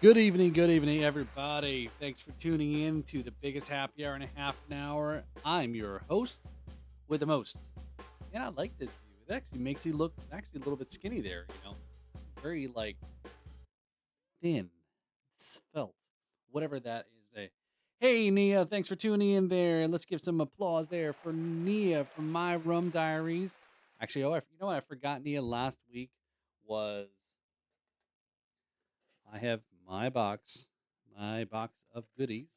Good evening, everybody. Thanks for tuning in to the biggest happy hour in a half an hour. I'm your host with the most, and I like this view. It actually makes you look actually a little bit skinny there. Very like thin, svelte, whatever that is. Hey, Nia, thanks for tuning in there. Let's give some applause there for Nia from My Rum Diaries. Actually, you know what I forgot, Nia, last week was I have my box of goodies,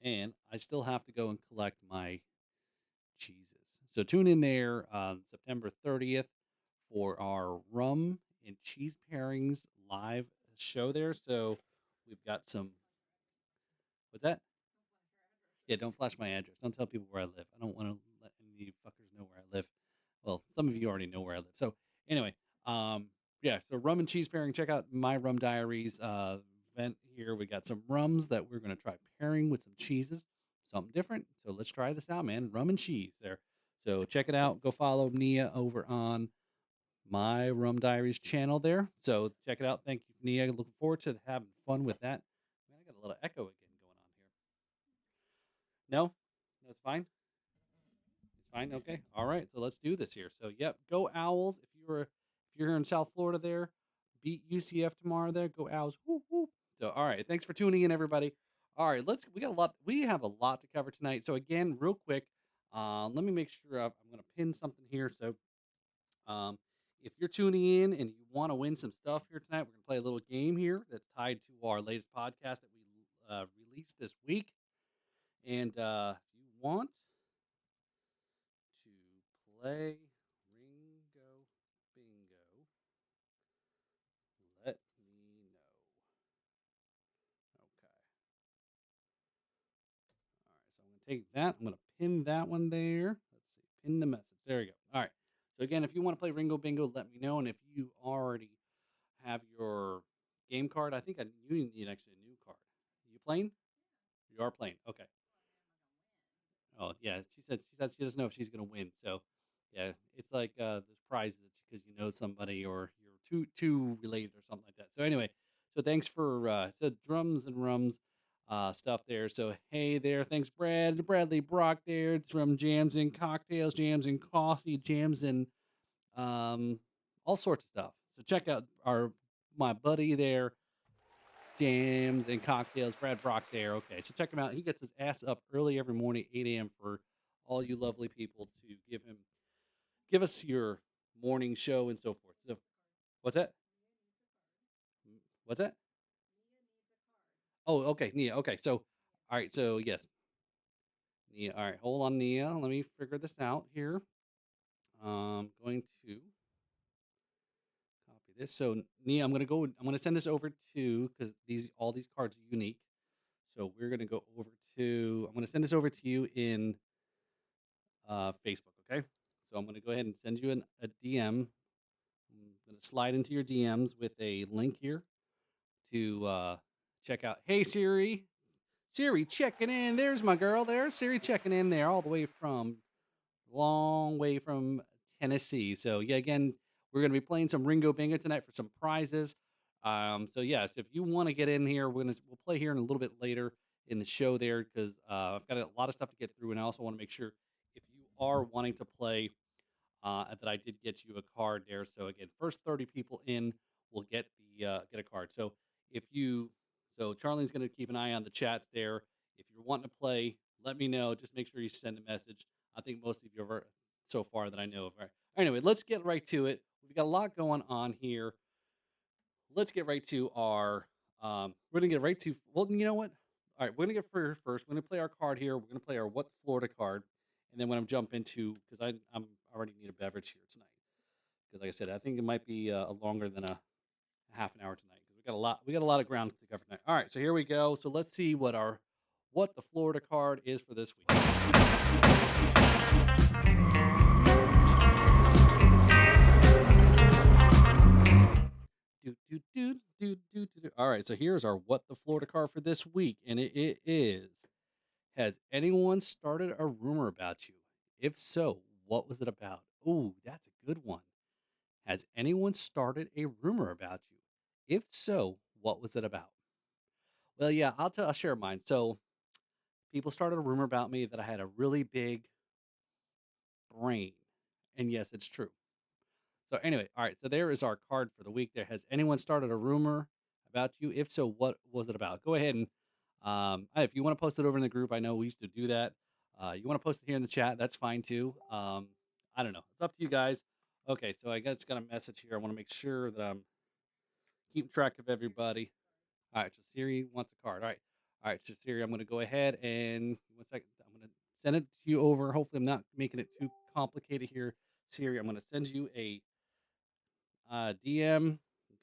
and I still have to go and collect my cheeses. So tune in there on September 30th for our rum and cheese pairings live show there. So we've got some, what's that? Yeah, don't flash my address. Don't tell people where I live. I don't want to let any of you fuckers know where I live. Well, some of you already know where I live. So anyway, um, yeah. So rum and cheese pairing. Check out my rum diaries event here. We got some rums that we're gonna try pairing with some cheeses, something different. So let's try this out, man. Rum and cheese there. So check it out. Go follow Nia over on my rum diaries channel there. So check it out. Thank you, Nia. Looking forward to having fun with that. Man, I got a little echo again going on here. No, that's fine. It's fine. Okay. All right. So let's do this here. So yep, go Owls. If you're here in South Florida there, beat UCF tomorrow there. Go Owls. Whoop, whoop. So all right. Thanks for tuning in, everybody. All right, we have a lot to cover tonight. So again, real quick, let me make sure I'm gonna pin something here. So um if you're tuning in and you want to win some stuff here tonight, we're gonna play a little game here that's tied to our latest podcast that we released this week. And if you want to play Ringo Bingo, let me know. Okay. All right. So I'm going to take that. I'm going to pin that one there. Let's see. Pin the message. There we go. All right. So again, if you want to play Ringo Bingo, let me know. And if you already have your game card, you need actually a new card. Are you playing? You are playing. Okay. Oh yeah, she said she doesn't know if she's gonna win. So yeah, it's like there's prizes because you know somebody or you're too related or something like that. So anyway, so thanks for drums and rums stuff there. So hey there, thanks Bradley Brock there. It's from Jams and Cocktails, Jams and Coffee, Jams and um all sorts of stuff. So check out our my buddy there, Jams and Cocktails, Brad Brock there. Okay, so check him out. He gets his ass up early every morning, 8 a.m. for all you lovely people to give us your morning show and so forth. So what's that? What's that? Oh, okay, Nia. Okay, so all right, so yes, Nia. All right, hold on, Nia. Let me figure this out here. Going to copy this. So Nia, I'm gonna go. I'm gonna send this over to because these all these cards are unique. So we're gonna go over to. I'm gonna send this over to you in Facebook. Okay, so I'm gonna go ahead and send you a DM. I'm gonna slide into your DMs with a link here to check out. Hey Siri, Siri checking in. There's my girl. There, Siri checking in there, all the way from long way from Tennessee. So yeah, again, we're gonna be playing some Ringo Bingo tonight for some prizes. So yes, if you want to get in here, we'll play here in a little bit later in the show there because I've got a lot of stuff to get through, and I also want to make sure if you are wanting to play that I did get you a card there. So again, first 30 people in will get a card. So if you so Charlene's going to keep an eye on the chats there. If you're wanting to play, let me know. Just make sure you send a message. I think most of you are so far that I know of. All right. Anyway, let's get right to it. We've got a lot going on here. Let's get right to our. We're gonna get right to. Well, you know what? All right, we're gonna get for first. We're gonna play our card here. We're gonna play our what Florida card, and then when I'm jump into because I'm already need a beverage here tonight. Because like I said, I think it might be longer than a half an hour tonight because we got a lot of ground to cover tonight. All right, so here we go. So let's see what the Florida card is for this week. Do. All right, so here's our what the Florida card for this week, and it is: has anyone started a rumor about you? If so, what was it about? Oh, that's a good one. Has anyone started a rumor about you? If so, What was it about? Well, yeah, I'll share mine. So people started a rumor about me that I had a really big brain, and yes, it's true. So anyway, all right. So there is our card for the week. There has anyone started a rumor about you? If so, what was it about? Go ahead and if you want to post it over in the group, I know we used to do that. You want to post it here in the chat? That's fine too. I don't know. It's up to you guys. Okay, so I guess got a message here. I want to make sure that I'm keeping track of everybody. All right, so Siri wants a card. All right, so Siri, I'm going to go ahead and 1 second. I'm going to send it to you over. Hopefully, I'm not making it too complicated here. Siri, I'm going to send you a DM,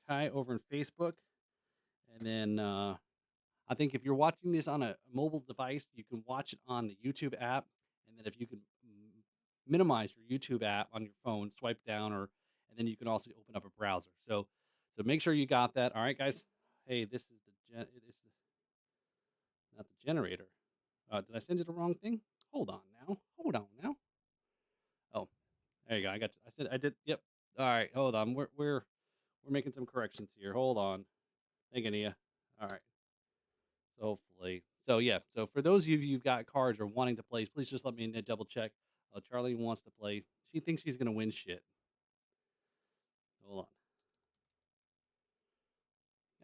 okay, over in Facebook. And then I think if you're watching this on a mobile device, you can watch it on the YouTube app. And then if you can minimize your YouTube app on your phone, swipe down, and then you can also open up a browser. So make sure you got that. All right, guys. Hey, this is not the generator. Did I send you the wrong thing? Hold on now. Hold on now. Oh, there you go. I said I did. Yep. All right. Hold on. We're making some corrections here. Hold on. Thinking of you. All right. So hopefully. So yeah. So for those of you who've got cards or wanting to play, please just let me double check. Charlie wants to play. She thinks she's gonna win shit. Hold on.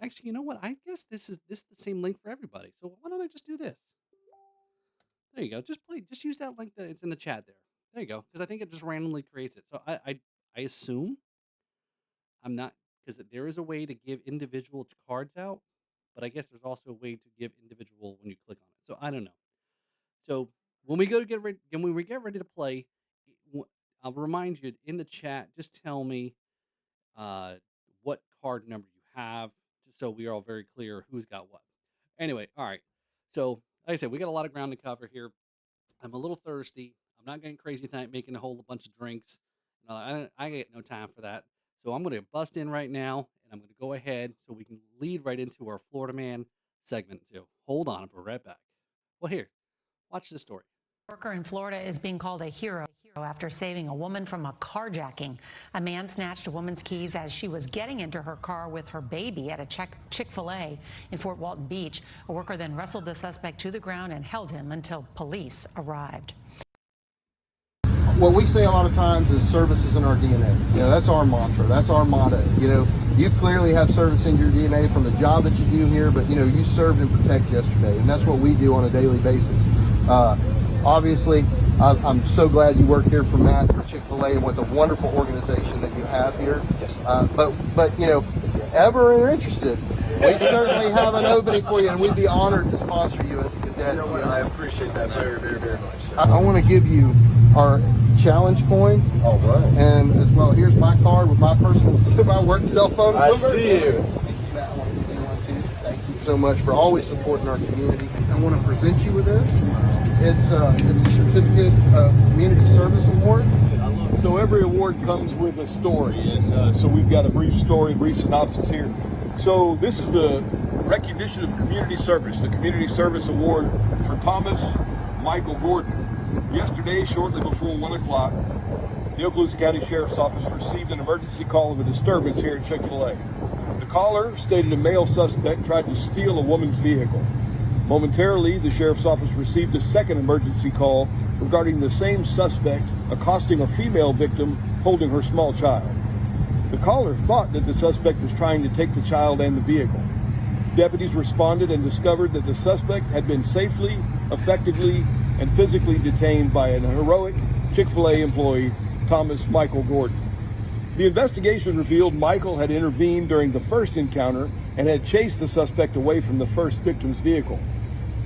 Actually, you know what? I guess this is the same link for everybody. So why don't I just do this? There you go. Just play. Just use that link that it's in the chat there. There you go. Because I think it just randomly creates it. So I assume I'm not, because there is a way to give individual cards out, but I guess there's also a way to give individual when you click on it. So I don't know. So when we go to get ready, when we get ready to play, I'll remind you in the chat. Just tell me uh, what card number you have, just so we are all very clear who's got what. Anyway, all right. So like I said, we got a lot of ground to cover here. I'm a little thirsty. I'm not getting crazy tonight, making a whole bunch of drinks. I get no time for that. So I'm going to bust in right now, and I'm going to go ahead so we can lead right into our Florida Man segment too. Hold on, I'll be right back. Well, here, watch this story. Worker in Florida is being called a hero after saving a woman from a carjacking. A man snatched a woman's keys as she was getting into her car with her baby at a Chick-fil-A in Fort Walton Beach. A worker then wrestled the suspect to the ground and held him until police arrived. What we say a lot of times is service is in our DNA. You know, that's our mantra. That's our motto. You know, you clearly have service in your DNA from the job that you do here, but, you know, you served and protect yesterday, and that's what we do on a daily basis. Obviously, I'm so glad you work here for Matt, for Chick-fil-A, and with the wonderful organization that you have here. Yes. But you know, if you ever are interested, we certainly have an opening for you, and we'd be honored to sponsor you as a cadet. You know, I appreciate that very, very, very much. So. I want to give you our challenge coin. All right. And as well, here's my card with my personal my work cell phone number. I see you. Thank you, Matt. I want to give you one too. Thank you so much for always supporting our community. I want to present you with this. It's a certificate of community service award. So every award comes with a story. So we've got a brief story, brief synopsis here. So this is the recognition of community service, the Community Service Award for Thomas Michael Gordon. Yesterday, shortly before 1 o'clock, the Okaloosa County Sheriff's Office received an emergency call of a disturbance here at Chick-fil-A. The caller stated a male suspect tried to steal a woman's vehicle. Momentarily, the Sheriff's Office received a second emergency call regarding the same suspect accosting a female victim holding her small child. The caller thought that the suspect was trying to take the child and the vehicle. Deputies responded and discovered that the suspect had been safely, effectively, and physically detained by an heroic Chick-fil-A employee, Thomas Michael Gordon. The investigation revealed Michael had intervened during the first encounter and had chased the suspect away from the first victim's vehicle.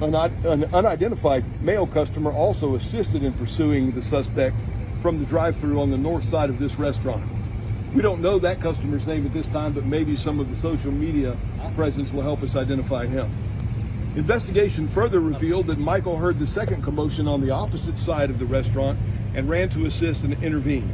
An unidentified male customer also assisted in pursuing the suspect from the drive-thru on the north side of this restaurant. We don't know that customer's name at this time, but maybe some of the social media presence will help us identify him. Investigation further revealed that Michael heard the second commotion on the opposite side of the restaurant and ran to assist and intervene.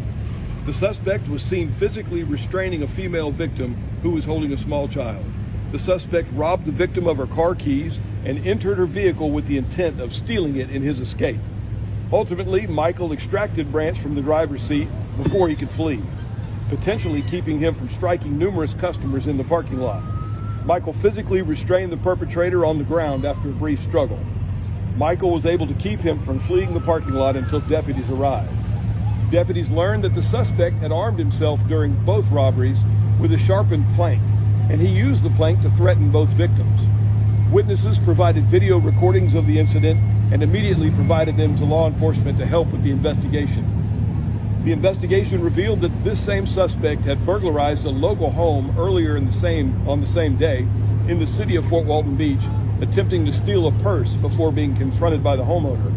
The suspect was seen physically restraining a female victim who was holding a small child. The suspect robbed the victim of her car keys and entered her vehicle with the intent of stealing it in his escape. Ultimately, Michael extracted Branch from the driver's seat before he could flee, potentially keeping him from striking numerous customers in the parking lot. Michael physically restrained the perpetrator on the ground after a brief struggle. Michael was able to keep him from fleeing the parking lot until deputies arrived. Deputies learned that the suspect had armed himself during both robberies with a sharpened plank, and he used the plank to threaten both victims. Witnesses provided video recordings of the incident and immediately provided them to law enforcement to help with the investigation. The investigation revealed that this same suspect had burglarized a local home earlier on the same day in the city of Fort Walton Beach, attempting to steal a purse before being confronted by the homeowner.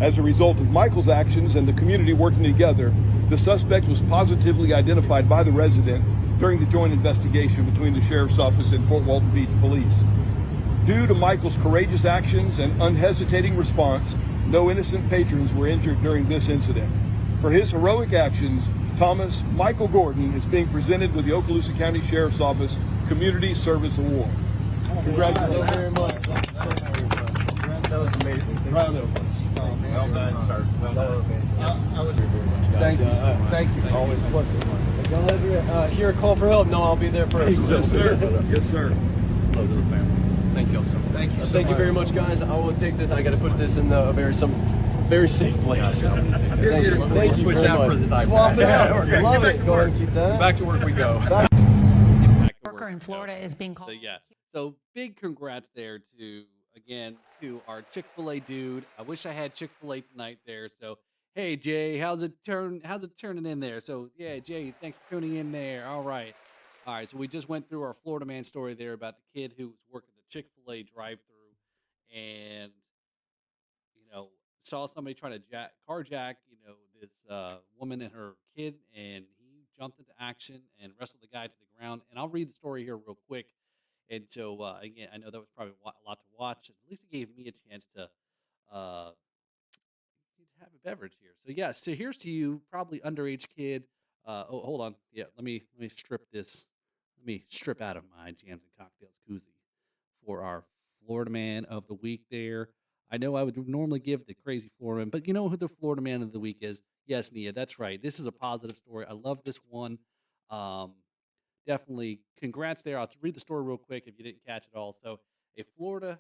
As a result of Michael's actions and the community working together, the suspect was positively identified by the resident during the joint investigation between the Sheriff's Office and Fort Walton Beach Police. Due to Michael's courageous actions and unhesitating response, no innocent patrons were injured during this incident. For his heroic actions, Thomas Michael Gordon is being presented with the Okaloosa County Sheriff's Office Community Service Award. Congratulations. Very much. That was amazing. Thank you so much. Well done, sir. Well done. Thank you. Thank you. Always a pleasure. If y'all ever hear a call for help, no, I'll be there first. Yes, sir. Yes, sir. Hello to the family. Thank you all so much. Thank you very much, guys. I will take this. I got to put this in a very safe place. Thank you. Switch out for this iPad. Swap it out. Love it. Go ahead and keep that. Back to work we go. Back to Worker work. in Florida is being called. So, yeah. So big congrats there to our Chick-fil-A dude. I wish I had Chick-fil-A tonight there. So hey Jay, how's it turning in there? So yeah, Jay, thanks for tuning in there. All right. So we just went through our Florida man story there about the kid who was working the Chick-fil-A drive-through and saw somebody trying to carjack this woman and her kid, and he jumped into action and wrestled the guy to the ground. And I'll read the story here real quick. And so, again, I know that was probably a lot to watch. At least it gave me a chance to have a beverage here. So, yeah, so here's to you, probably underage kid. Hold on. Yeah, let me strip this. Let me strip out of my Jams and Cocktails koozie for our Florida Man of the Week there. I know I would normally give the crazy Florida Man, but you know who the Florida Man of the Week is? Yes, Nia, that's right. This is a positive story. I love this one. Definitely congrats there. I'll read the story real quick if you didn't catch it all. So a Florida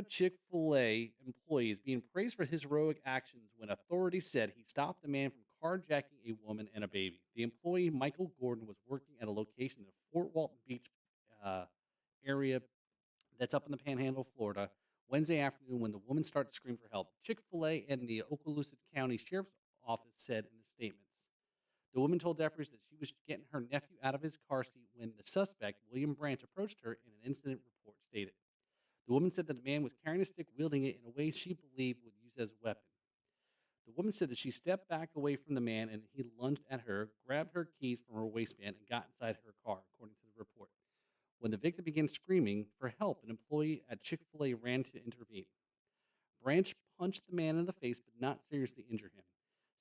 Chick-fil-A employee is being praised for his heroic actions when authorities said he stopped a man from carjacking a woman and a baby. The employee, Michael Gordon, was working at a location in the Fort Walton Beach area that's up in the Panhandle of Florida Wednesday afternoon when the woman started to scream for help. Chick-fil-A and the Okaloosa County Sheriff's Office said in the statements. The woman told deputies that she was getting her nephew out of his car seat when the suspect, William Branch, approached her, and an incident report stated. The woman said that the man was carrying a stick, wielding it in a way she believed would use as a weapon. The woman said that she stepped back away from the man and he lunged at her, grabbed her keys from her waistband, and got inside her car, according to the report. When the victim began screaming for help, an employee at Chick-fil-A ran to intervene. Branch punched the man in the face but not seriously injure him.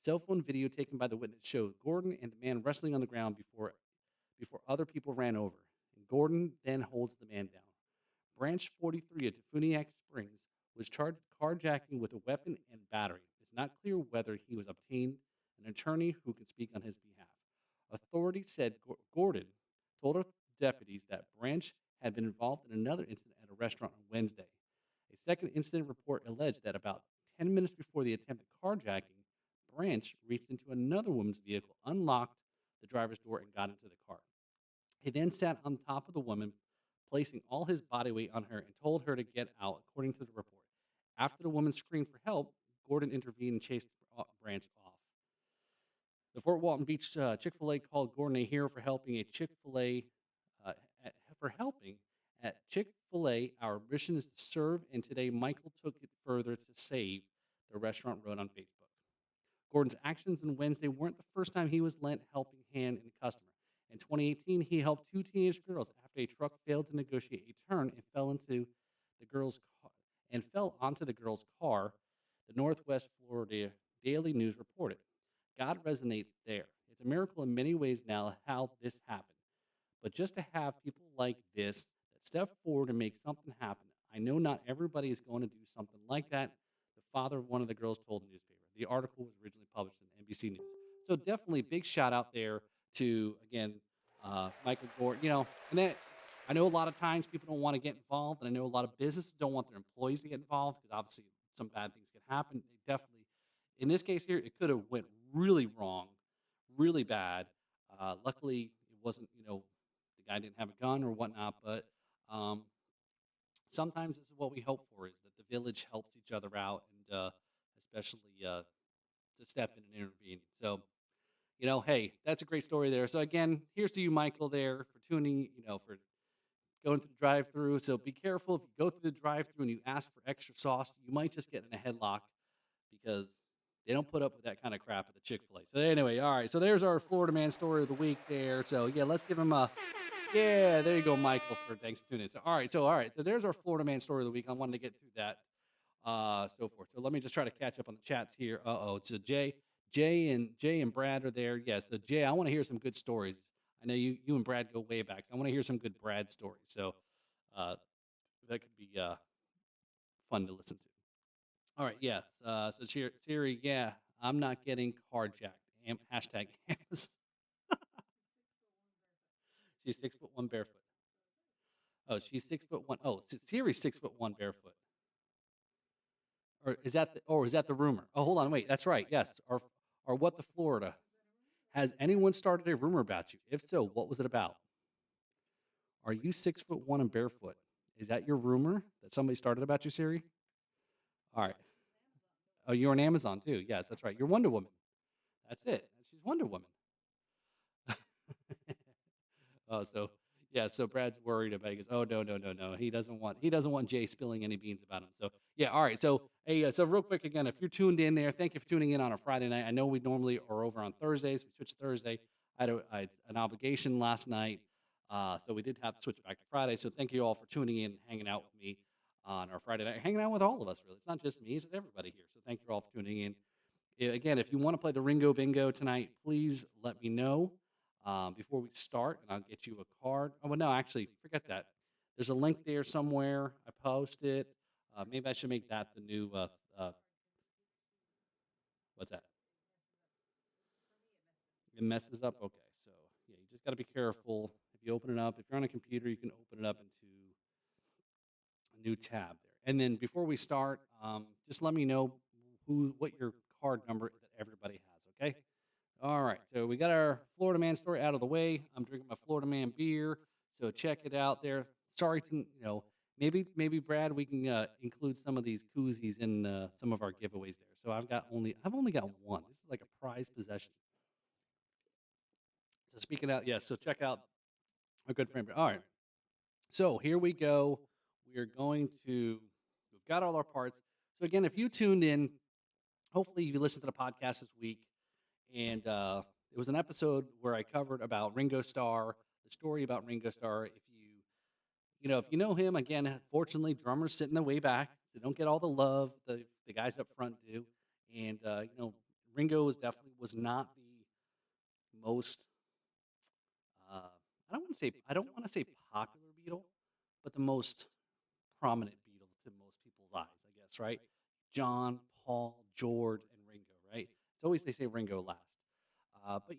Cell phone video taken by the witness showed Gordon and the man wrestling on the ground before other people ran over. And Gordon then holds the man down. Branch, 43 of Tafuniak Springs, was charged with carjacking with a weapon and battery. It's not clear whether he was obtained an attorney who can speak on his behalf. Authorities said Gordon told our deputies that Branch had been involved in another incident at a restaurant on Wednesday. A second incident report alleged that about 10 minutes before the attempted carjacking, Branch reached into another woman's vehicle, unlocked the driver's door, and got into the car. He then sat on top of the woman, placing all his body weight on her, and told her to get out, according to the report. After the woman screamed for help, Gordon intervened and chased Branch off. The Fort Walton Beach Chick-fil-A called Gordon a hero for helping at Chick-fil-A. Our mission is to serve, and today Michael took it further to save, the restaurant wrote on Facebook. Gordon's actions on Wednesday weren't the first time he was lent a helping hand in a customer. In 2018, he helped two teenage girls after a truck failed to negotiate a turn and fell onto the girl's car. The Northwest Florida Daily News reported. God resonates there. It's a miracle in many ways now how this happened. But just to have people like this that step forward and make something happen, I know not everybody is going to do something like that, the father of one of the girls told the newspaper. The article was originally published in NBC News. So definitely big shout out there to, again, Michael Gordon, and that I know a lot of times people don't want to get involved, and I know a lot of businesses don't want their employees to get involved because obviously some bad things can happen. They definitely, in this case here, it could have went really wrong, really bad. Luckily, it wasn't, the guy didn't have a gun or whatnot, but um, sometimes this is what we hope for is that the village helps each other out and especially to step in and intervene. So, hey, that's a great story there. So again, here's to you, Michael, there for tuning, for going through the drive-through. So be careful if you go through the drive-through and you ask for extra sauce, you might just get in a headlock because they don't put up with that kind of crap at the Chick-fil-A. So anyway, all right. So there's our Florida man story of the week there. So yeah, let's give him a yeah. There you go, Michael. Thanks for tuning in. So all right. So there's our Florida man story of the week. I wanted to get through that, so forth. So let me just try to catch up on the chats here. So Jay and Brad are there. Yes. So Jay, I want to hear some good stories. I know you and Brad go way back. So I want to hear some good Brad stories. So uh, that could be fun to listen to. All right. Yes. So Siri, yeah, I'm not getting carjacked. Hashtag Amazon. She's 6'1" barefoot. Oh, she's 6'1". Oh, Siri's 6'1" barefoot. Or is that the rumor? Oh, hold on, wait. That's right. Yes. Or what the Florida? Has anyone started a rumor about you? If so, what was it about? Are you 6'1" and barefoot? Is that your rumor that somebody started about you, Siri? All right. Oh, you're on Amazon too. Yes, that's right. You're Wonder Woman. That's it. She's Wonder Woman. Oh, so yeah, so Brad's worried about. He goes, oh no. He doesn't want Jay spilling any beans about him. So yeah, all right. So hey, so real quick again, if you're tuned in there, thank you for tuning in on a Friday night. I know we normally are over on Thursdays. We switched to Thursday. I had an obligation last night, so we did have to switch back to Friday. So thank you all for tuning in, and hanging out with me on our Friday night, hanging out with all of us. Really, it's not just me; it's everybody here. So thank you all for tuning in. Again, if you want to play the Ringo Bingo tonight, please let me know before we start, and I'll get you a card. Oh, well, no, actually, forget that. There's a link there somewhere. I post it. Maybe I should make that the new. What's that? It messes up. Okay, so yeah, you just got to be careful. If you open it up, if you're on a computer, you can open it up into a new tab there. And then before we start, just let me know what your card number that everybody has. Okay. All right, so we got our Florida man story out of the way. I'm drinking my Florida man beer, so check it out there. Sorry to maybe Brad, we can include some of these koozies in some of our giveaways there. So I've only got one. This is like a prized possession. So speaking out, yes. So check out a good friend. All right, so here we go. We are going to. We've got all our parts. So again, if you tuned in, hopefully you listened to the podcast this week. And it was an episode where I covered about Ringo Starr, the story about Ringo Starr. If you know him, again, fortunately, drummers sit in the way back. They don't get all the love the guys up front do. And Ringo was not the most. I don't want to say popular Beatle, but the most prominent Beatle to most people's eyes, I guess. Right? John, Paul, George, and Ringo. Right? It's always they say Ringo last. But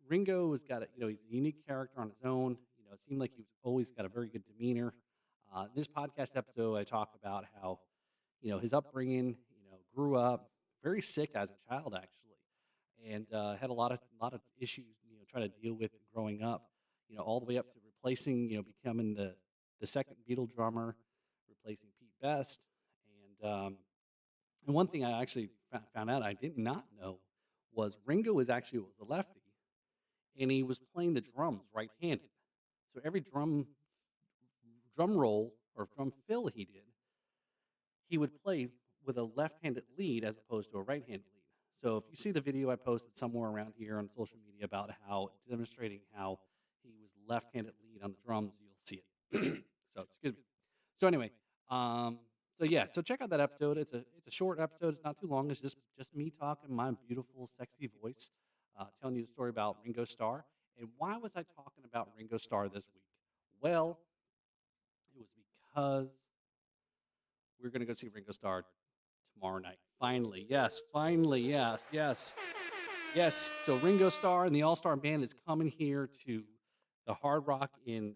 Ringo has got he's a unique character on his own. It seemed like he was always got a very good demeanor. This podcast episode, I talk about how, his upbringing, grew up very sick as a child actually, and had a lot of issues, trying to deal with growing up. All the way up to replacing, becoming the second Beatle drummer, replacing Pete Best, and one thing I actually found out I did not know was Ringo was a lefty, and he was playing the drums right-handed. So every drum roll or drum fill he would play with a left-handed lead as opposed to a right-handed lead. So if you see the video I posted somewhere around here on social media about how demonstrating how he was left-handed lead on the drums, you'll see it. So excuse me. So anyway, um, so yeah, so check out that episode. It's a short episode. It's not too long. It's just me talking my beautiful, sexy voice, telling you the story about Ringo Starr. And why was I talking about Ringo Starr this week? Well, it was because we're going to go see Ringo Starr tomorrow night. Finally, yes. So Ringo Starr and the All Star Band is coming here to the Hard Rock in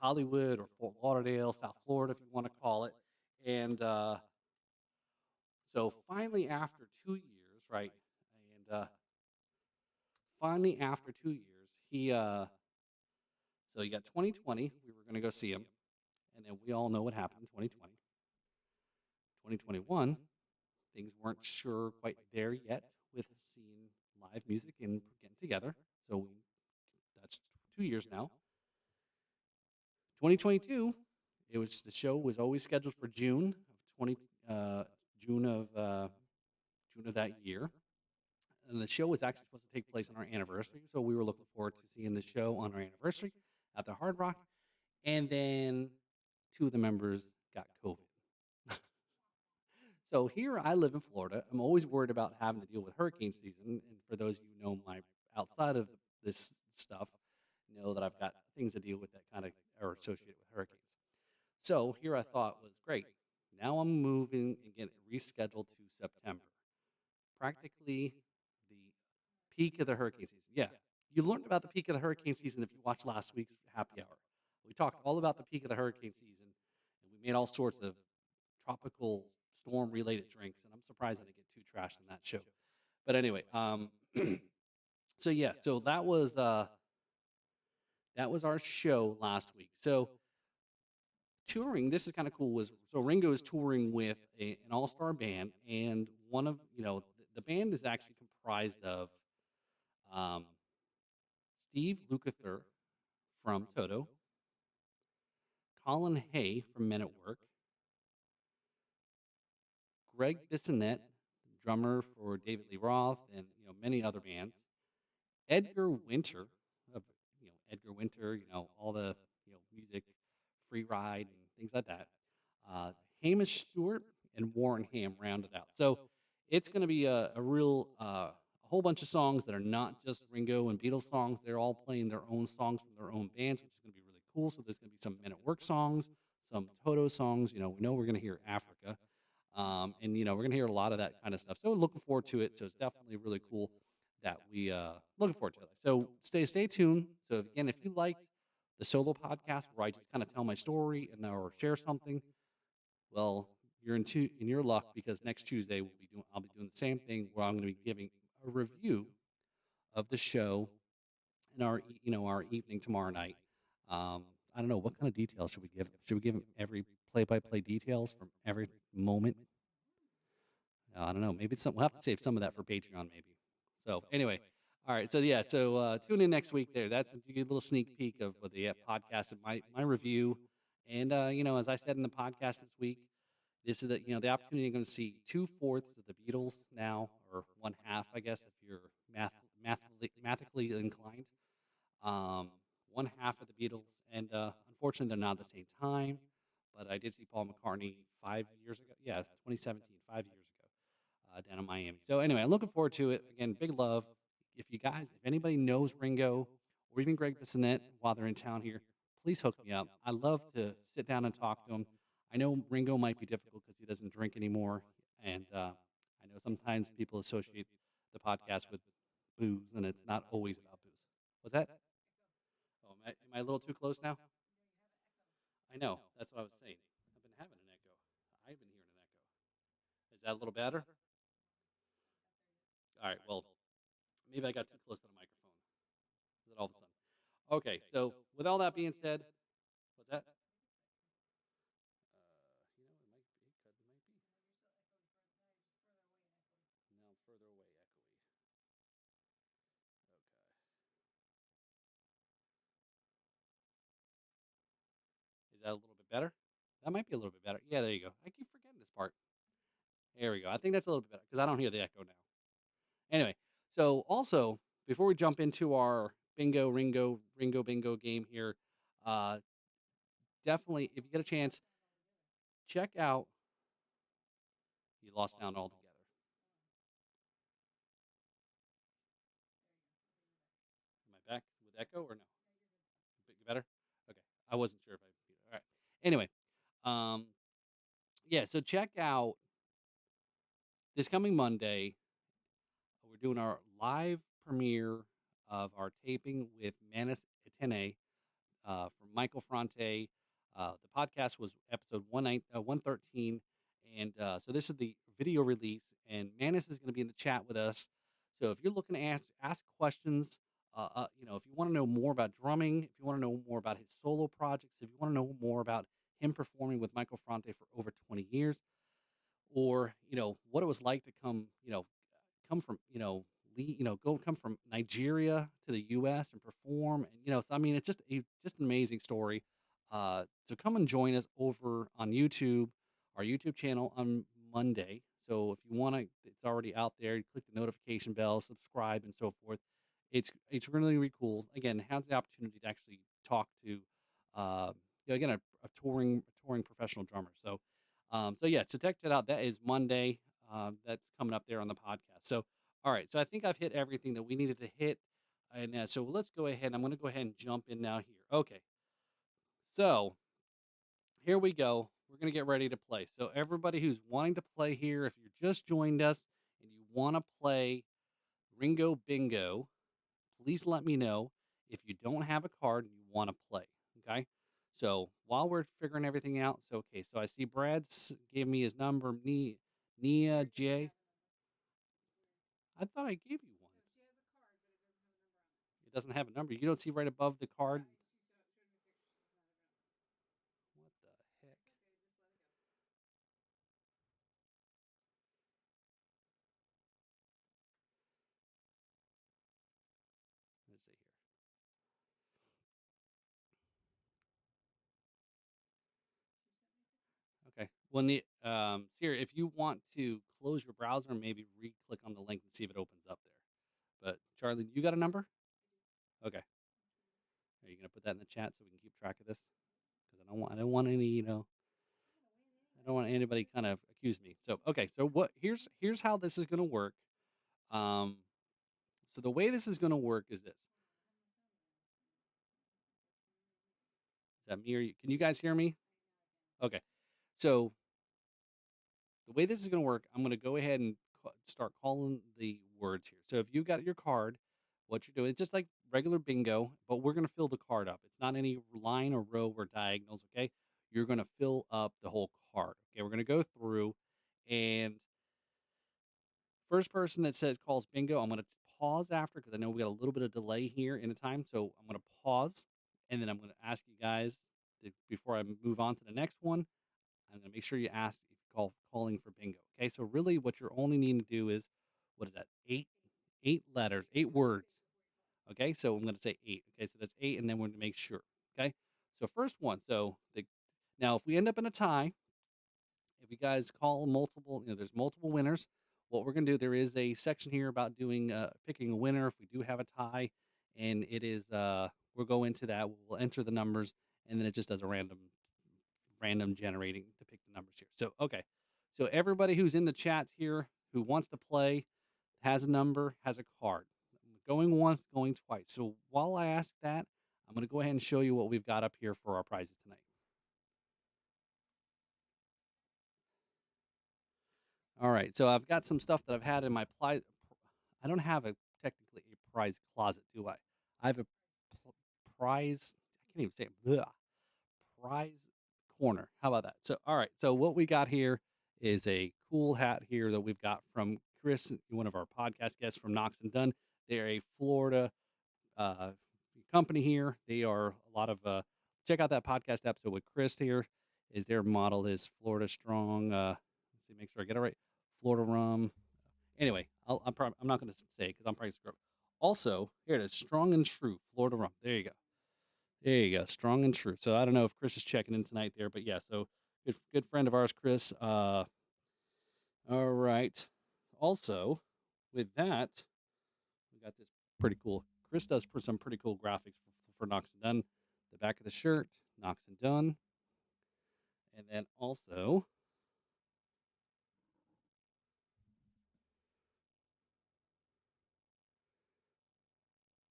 Hollywood or Fort Lauderdale, South Florida, if you want to call it. And so finally, after 2 years, right? And finally, after 2 years, so you got 2020. We were going to go see him, and then we all know what happened in 2020. 2021, things weren't sure quite there yet with seeing live music and getting together. So that's 2 years now. 2022, the show was always scheduled for uh, June of uh, June of that year, and the show was actually supposed to take place on our anniversary. So we were looking forward to seeing the show on our anniversary at the Hard Rock, and then two of the members got COVID. So here I live in Florida. I'm always worried about having to deal with hurricane season. And for those of you who know my outside of this stuff, know that I've got things to deal with that kind of are associated with hurricanes. So here I thought was great. Now I'm moving and getting rescheduled to September, practically the peak of the hurricane season. Yeah, you learned about the peak of the hurricane season if you watched last week's happy hour. We talked all about the peak of the hurricane season, and we made all sorts of tropical storm related drinks. And I'm surprised I didn't get too trashed in that show. But anyway, so yeah, so that was our show last week. So touring, this is kind of cool. Was so Ringo is touring with an all-star band, and one of the band is actually comprised of um, Steve Lukather from Toto, Colin Hay from Men at Work, Greg Bissonette, drummer for David Lee Roth, and many other bands, Edgar Winter of Edgar Winter, all the music, Free Ride and things like that. Hamish Stewart and Warren Ham rounded out. So it's going to be a real a whole bunch of songs that are not just Ringo and Beatles songs. They're all playing their own songs from their own bands, which is going to be really cool. So there's going to be some Men at Work songs, some Toto songs. We know we're going to hear Africa. And we're gonna hear a lot of that kind of stuff. So looking forward to it. So it's definitely really cool that we looking forward to it. So stay tuned. So again, if you liked the solo podcast where I just kind of tell my story and or share something, well, you're in your luck because next Tuesday I'll be doing the same thing where I'm going to be giving a review of the show in our evening tomorrow night. I don't know what kind of details should we give. Should we give him every play-by-play details from every moment? I don't know. Maybe we'll have to save some of that for Patreon, maybe. So anyway, all right. So yeah, so tune in next week. That's a little sneak peek of the podcast and my review. And as I said in the podcast this week, this is the opportunity you're going to see 2/4 of the Beatles now, or one half, I guess, if you're mathematically inclined. Um, one half of the Beatles, and unfortunately, they're not at the same time. But I did see Paul McCartney 5 years ago. Yeah, 2017, 5 years ago, down in Miami. So anyway, I'm looking forward to it. Again, big love. If anybody knows Ringo or even Greg Bissonette while they're in town here, please hook me up. I love to sit down and talk to them. I know Ringo might be difficult because he doesn't drink anymore, and I know sometimes people associate the podcast with booze, and it's not always about booze. Was that? Oh, am I a little too close now? I know. That's what I was saying. I've been having an echo. I've been hearing an echo. Is that a little better? All right. Well, maybe I got too close to the microphone. Is it all of a sudden? Okay. So with all that being said, what's that? It might be. Now I'm further away, echoey. Okay. Is that a little bit better? That might be a little bit better. Yeah, there you go. I keep forgetting this part. There we go. I think that's a little bit better because I don't hear the echo now. Anyway, so also before we jump into our Ringo Bingo game here, uh, definitely if you get a chance, check out. You lost sound altogether. Am I back with echo or no? Better. Okay, I wasn't sure if I. All right. Anyway, um, yeah. So check out this coming Monday. We're doing our live premiere of our taping with Manis Itene from Michael Fronte. The podcast was episode 113. And so this is the video release. And Manus is going to be in the chat with us. So if you're looking to ask questions, if you want to know more about drumming, if you want to know more about his solo projects, if you want to know more about him performing with Michael Fronte for over 20 years, or what it was like to come from go come from Nigeria to the U.S. and perform, and so I mean it's just an amazing story. So come and join us over on YouTube, our YouTube channel on Monday. So if you want to, it's already out there. You click the notification bell, subscribe, and so forth. It's really really cool. Again, has the opportunity to actually talk to, uh, again a touring professional drummer. So yeah, so check that out. That is Monday. That's coming up there on the podcast. So all right, so I think I've hit everything that we needed to hit, and so let's go ahead. I'm going to go ahead and jump in now here. Okay, so here we go. We're going to get ready to play. So everybody who's wanting to play here, if you just joined us and you want to play Ringo Bingo, please let me know if you don't have a card and you want to play. Okay. So while we're figuring everything out, so okay, so I see Brad's gave me his number, Nia J. I thought I gave you one. It doesn't have a number. You don't see right above the card. What the heck? Let's see here. Okay. Well, Siri, if you want to close your browser, maybe re-click on the link and see if it opens up there. But Charlie, you got a number? Okay. Are you gonna put that in the chat so we can keep track of this? Because I don't want any, I don't want anybody kind of accuse me. So okay. So here's how this is gonna work. Um, so the way this is gonna work is this. Is that me or you? Can you guys hear me? Okay. So the way this is going to work, I'm going to go ahead and start calling the words here. So if you got your card, what you're doing, it's just like regular bingo, but we're going to fill the card up. It's not any line or row or diagonals, okay? You're going to fill up the whole card. Okay, we're going to go through, and first person that says calls bingo, I'm going to pause after because I know we got a little bit of delay here in the time. So I'm going to pause, and then I'm going to ask you guys before I move on to the next one. I'm going to make sure you ask if you calling for bingo. Okay, so really what you're only needing to do is, what is that? Eight letters, 8 words. Okay, so I'm going to say 8. Okay, so that's 8, and then we're going to make sure. Okay, so first one. Now if we end up in a tie, if you guys call multiple, there's multiple winners. What we're going to do, there is a section here about doing picking a winner if we do have a tie, and it is we'll go into that. We'll enter the numbers, and then it just does a random generating to pick the numbers here. So, okay. So everybody who's in the chats here who wants to play has a number, has a card. Going once, going twice. So while I ask that, I'm going to go ahead and show you what we've got up here for our prizes tonight. All right. So I've got some stuff that I've had in my I don't have technically a prize closet, do I? I have a prize. I can't even say it. Bleh, prize corner. How about that? So, all right. So what we got here is a cool hat here that we've got from Chris, one of our podcast guests from Knox and Dunn. They're a Florida company here. They are a lot of check out that podcast episode with Chris here. Is their model is Florida Strong. Let's see, make sure I get it right. Florida Rum. Anyway, I'm not going to say because I'm probably screwed. Also, here it is, Strong and True Florida Rum. There you go. There you go, Strong and True. So I don't know if Chris is checking in tonight there, but yeah. So good friend of ours, Chris. All right. Also, with that, we got this pretty cool. Chris does some pretty cool graphics for Knox and Dunn. The back of the shirt, Knox and Dunn, and then also.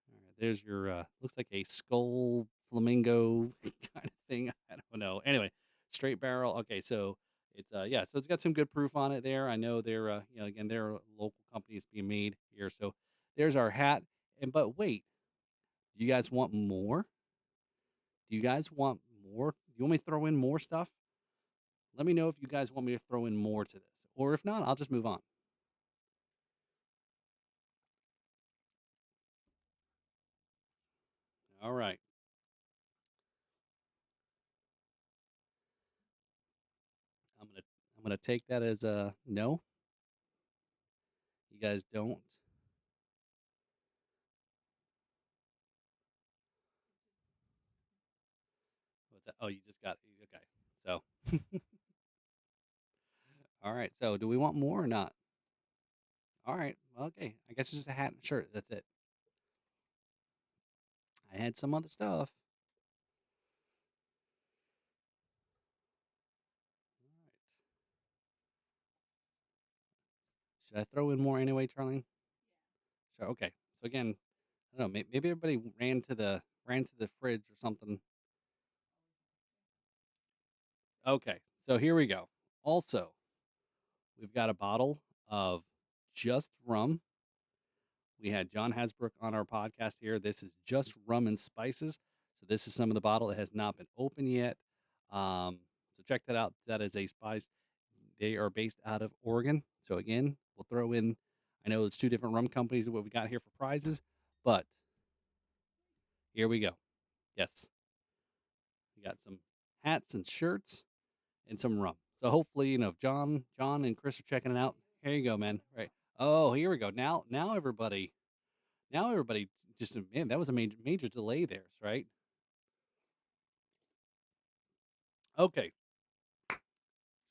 All right, there's your looks like a skull flamingo kind of thing. I don't know. Anyway, straight barrel. Okay, so it's yeah, so it's got some good proof on it there. I know they're again they're a local company that's being made here. So there's our hat. And but wait, do you guys want more? Do you guys want more? Do you want me to throw in more stuff? Let me know if you guys want me to throw in more to this. Or if not, I'll just move on. All right. I'm gonna I'm gonna take that as a no. You guys don't. What's that? Oh, you just got okay. So all right. So do we want more or not? All right. Well, okay. I guess it's just a hat and shirt. That's it. I had some other stuff. All right. Should I throw in more anyway, Charlene? Sure. Okay. So again, I don't know. Maybe everybody ran to the fridge or something. Okay. So here we go. Also, we've got a bottle of just rum. We had John Hasbrook on our podcast here. This is just rum and spices. So this is some of the bottle. It has not been opened yet. So check that out. That is a spice. They are based out of Oregon. So again, we'll throw in. I know it's two different rum companies. What we got here for prizes, but here we go. Yes, we got some hats and shirts and some rum. So hopefully, if John and Chris are checking it out. Here you go, man. Right. Oh, here we go. Now everybody just man, that was a major delay there, right? Okay.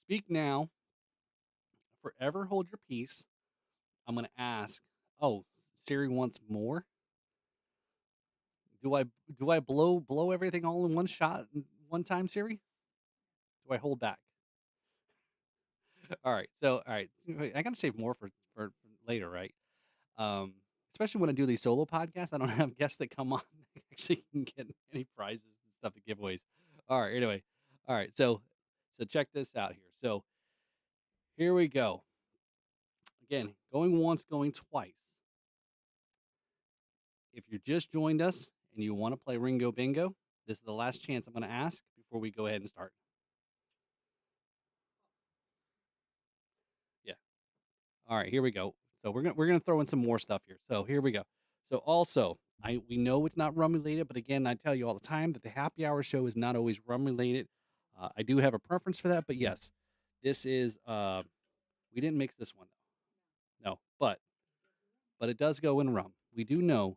Speak now. Forever hold your peace. I'm gonna ask. Oh, Siri wants more. Do I do I blow everything all in one shot one time, Siri? Do I hold back? All right. So all right, I gotta save more for later, right? Um, Especially when I do these solo podcasts, I don't have guests that come on that actually can get any prizes and stuff to giveaways. All right. Anyway, all right. So check this out here. So here we go. Again, going once, going twice. If you just joined us and you want to play Ringo Bingo, this is the last chance I'm going to ask before we go ahead and start. Yeah. All right, here we go. So we're gonna throw in some more stuff here. So here we go. So also, we know it's not rum related, but again, I tell you all the time that the happy hour show is not always rum related. I do have a preference for that, but yes, this is. We didn't mix this one though. No, but it does go in rum. We do know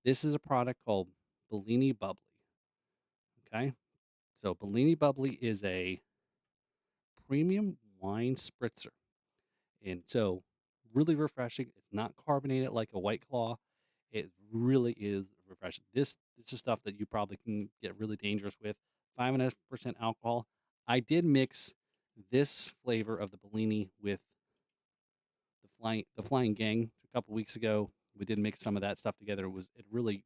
this is a product called Bellini Bubbly. Okay, so Bellini Bubbly is a premium wine spritzer. And so, really refreshing. It's not carbonated like a White Claw. It really is refreshing. This is stuff that you probably can get really dangerous with. 5.5% alcohol. I did mix this flavor of the Bellini with the Flying Gang a couple weeks ago. We did mix some of that stuff together. It really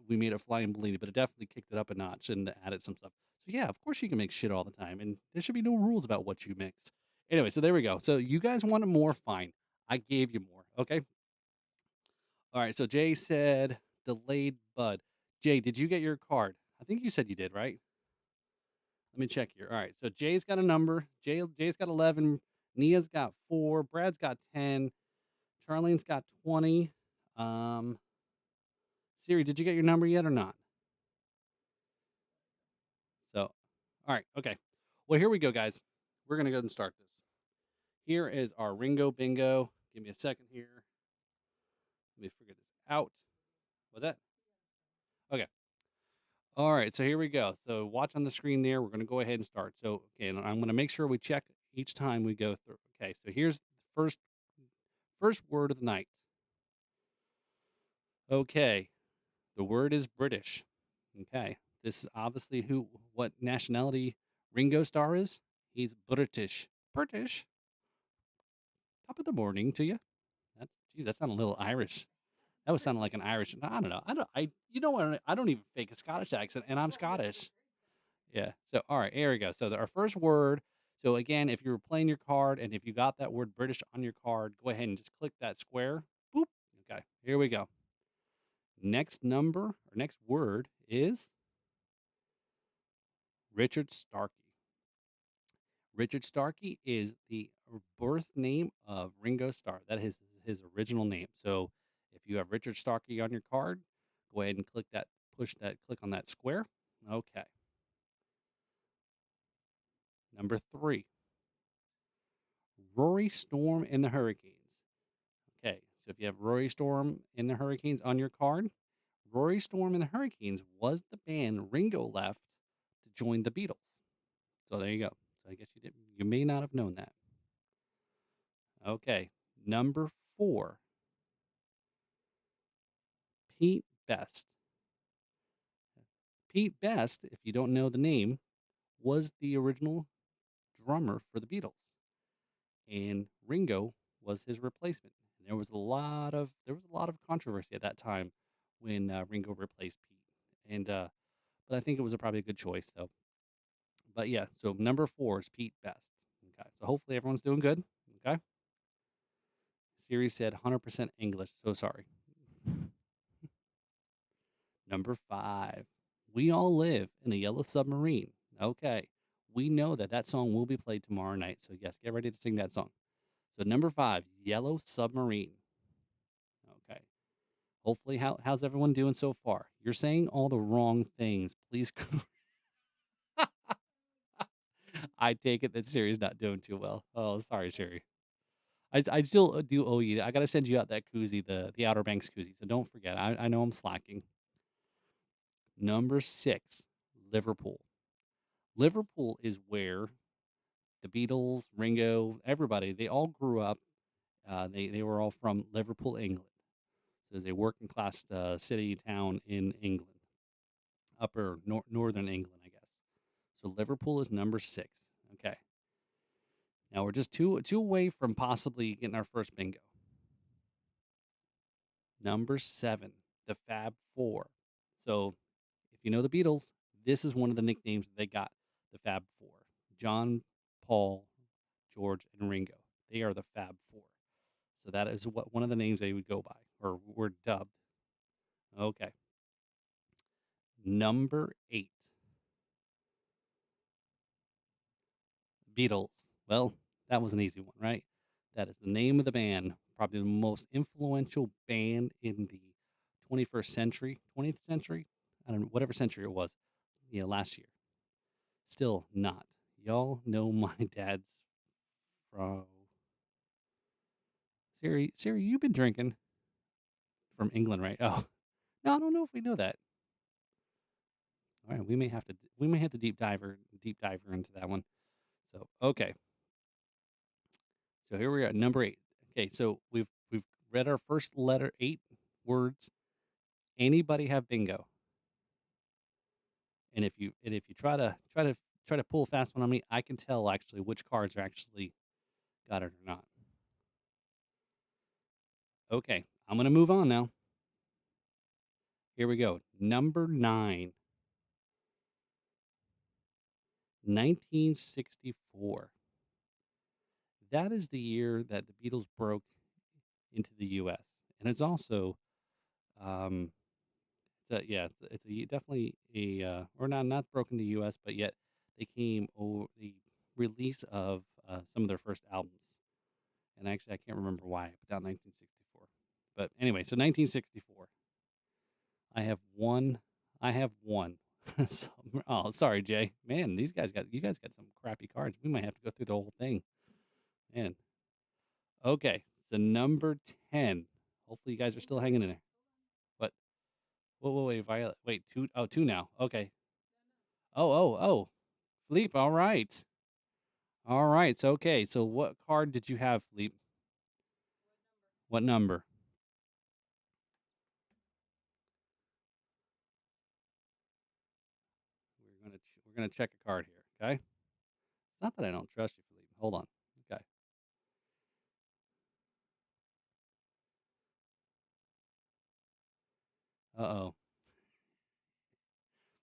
we made a Flying Bellini, but it definitely kicked it up a notch and added some stuff. So yeah, of course you can make shit all the time, and there should be no rules about what you mix. Anyway, so there we go. So you guys wanted more, fine. I gave you more. Okay. All right. So Jay said delayed bud. Jay, did you get your card? I think you said you did, right? Let me check here. All right. So Jay's got a number. Jay's got 11. Nia's got 4. Brad's got 10. Charlene's got 20. Um, Siri, did you get your number yet or not? So, all right. Okay. Well, here we go, guys. We're going to go ahead and start this. Here is our Ringo Bingo. Give me a second here. Let me figure this out. Was that? Okay. All right. So here we go. So watch on the screen there. We're going to go ahead and start. So, okay. And I'm going to make sure we check each time we go through. Okay. So here's the first word of the night. Okay. The word is British. Okay. This is obviously what nationality Ringo Starr is. He's British. British. Top of the morning to you. Geez, that sounded a little Irish. That was sounding like an Irish. I don't know. You know what? I don't even fake a Scottish accent, and I'm Scottish. Yeah. So, all right, here we go. So, our first word. So, again, if you were playing your card and if you got that word British on your card, go ahead and just click that square. Boop. Okay. Here we go. Next number or next word is Richard Starkey. Richard Starkey is the birth name of Ringo Starr. That is his original name. So if you have Richard Starkey on your card, go ahead and click on that square. Okay. Number 3, Rory Storm and the Hurricanes. Okay, so if you have Rory Storm and the Hurricanes on your card, Rory Storm and the Hurricanes was the band Ringo left to join the Beatles. So there you go. So I guess you may not have known that. Okay, number 4, Pete Best. Pete Best, if you don't know the name, was the original drummer for the Beatles, and Ringo was his replacement. And there was a lot of controversy at that time when Ringo replaced Pete, and but I think it was probably a good choice though. But yeah, so number 4 is Pete Best. Okay, so hopefully everyone's doing good. Okay, Siri said 100% English. So sorry. Number 5, We All Live in a Yellow Submarine. Okay, we know that song will be played tomorrow night. So yes, get ready to sing that song. So number 5, Yellow Submarine. Okay. Hopefully, how's everyone doing so far? You're saying all the wrong things. Please. I take it that Siri's not doing too well. Oh, sorry, Siri. I still do owe you. I gotta send you out that koozie, the Outer Banks koozie. So don't forget. I know I'm slacking. Number 6, Liverpool. Liverpool is where the Beatles, Ringo, everybody, they all grew up. They were all from Liverpool, England. So it's a working class city, town in England, northern England, I guess. So Liverpool is number 6. Okay. Now we're just two away from possibly getting our first bingo. Number 7, the Fab Four. So if you know the Beatles, this is one of the nicknames that they got, the Fab Four. John, Paul, George, and Ringo. They are the Fab Four. So that is what one of the names they would go by, or were dubbed. Okay. Number 8, Beatles. Well, that was an easy one, right? That is the name of the band, probably the most influential band in the 21st century, 20th century, I don't know, whatever century it was, last year. Still not. Y'all know my dad's from Siri, you've been drinking from England, right? Oh, no, I don't know if we know that. All right, we may have to deep diver into that one. So okay, so here we are, number 8. Okay, so we've read our first letter, 8 words. Anybody have bingo? And if you try to pull a fast one on me, I can tell actually which cards are actually got it or not. Okay, I'm gonna move on now. Here we go. Number 9, 1964. That is the year that the Beatles broke into the U.S. And it's also, um, definitely or not broken the U.S., but yet they came over the release of some of their first albums. And actually, I can't remember why I put down 1964. But anyway, so 1964. I have one. I have one. Oh, sorry, Jay. Man, you guys got some crappy cards. We might have to go through the whole thing. Man. Okay, so number 10. Hopefully, you guys are still hanging in there. But whoa, wait, Violet. Wait, two. Oh, two now. Okay. Oh. Philippe. All right. All right. So okay. So what card did you have, Philippe? What number? We're gonna check a card here. Okay. It's not that I don't trust you, Philippe. Hold on. Okay. Uh-oh.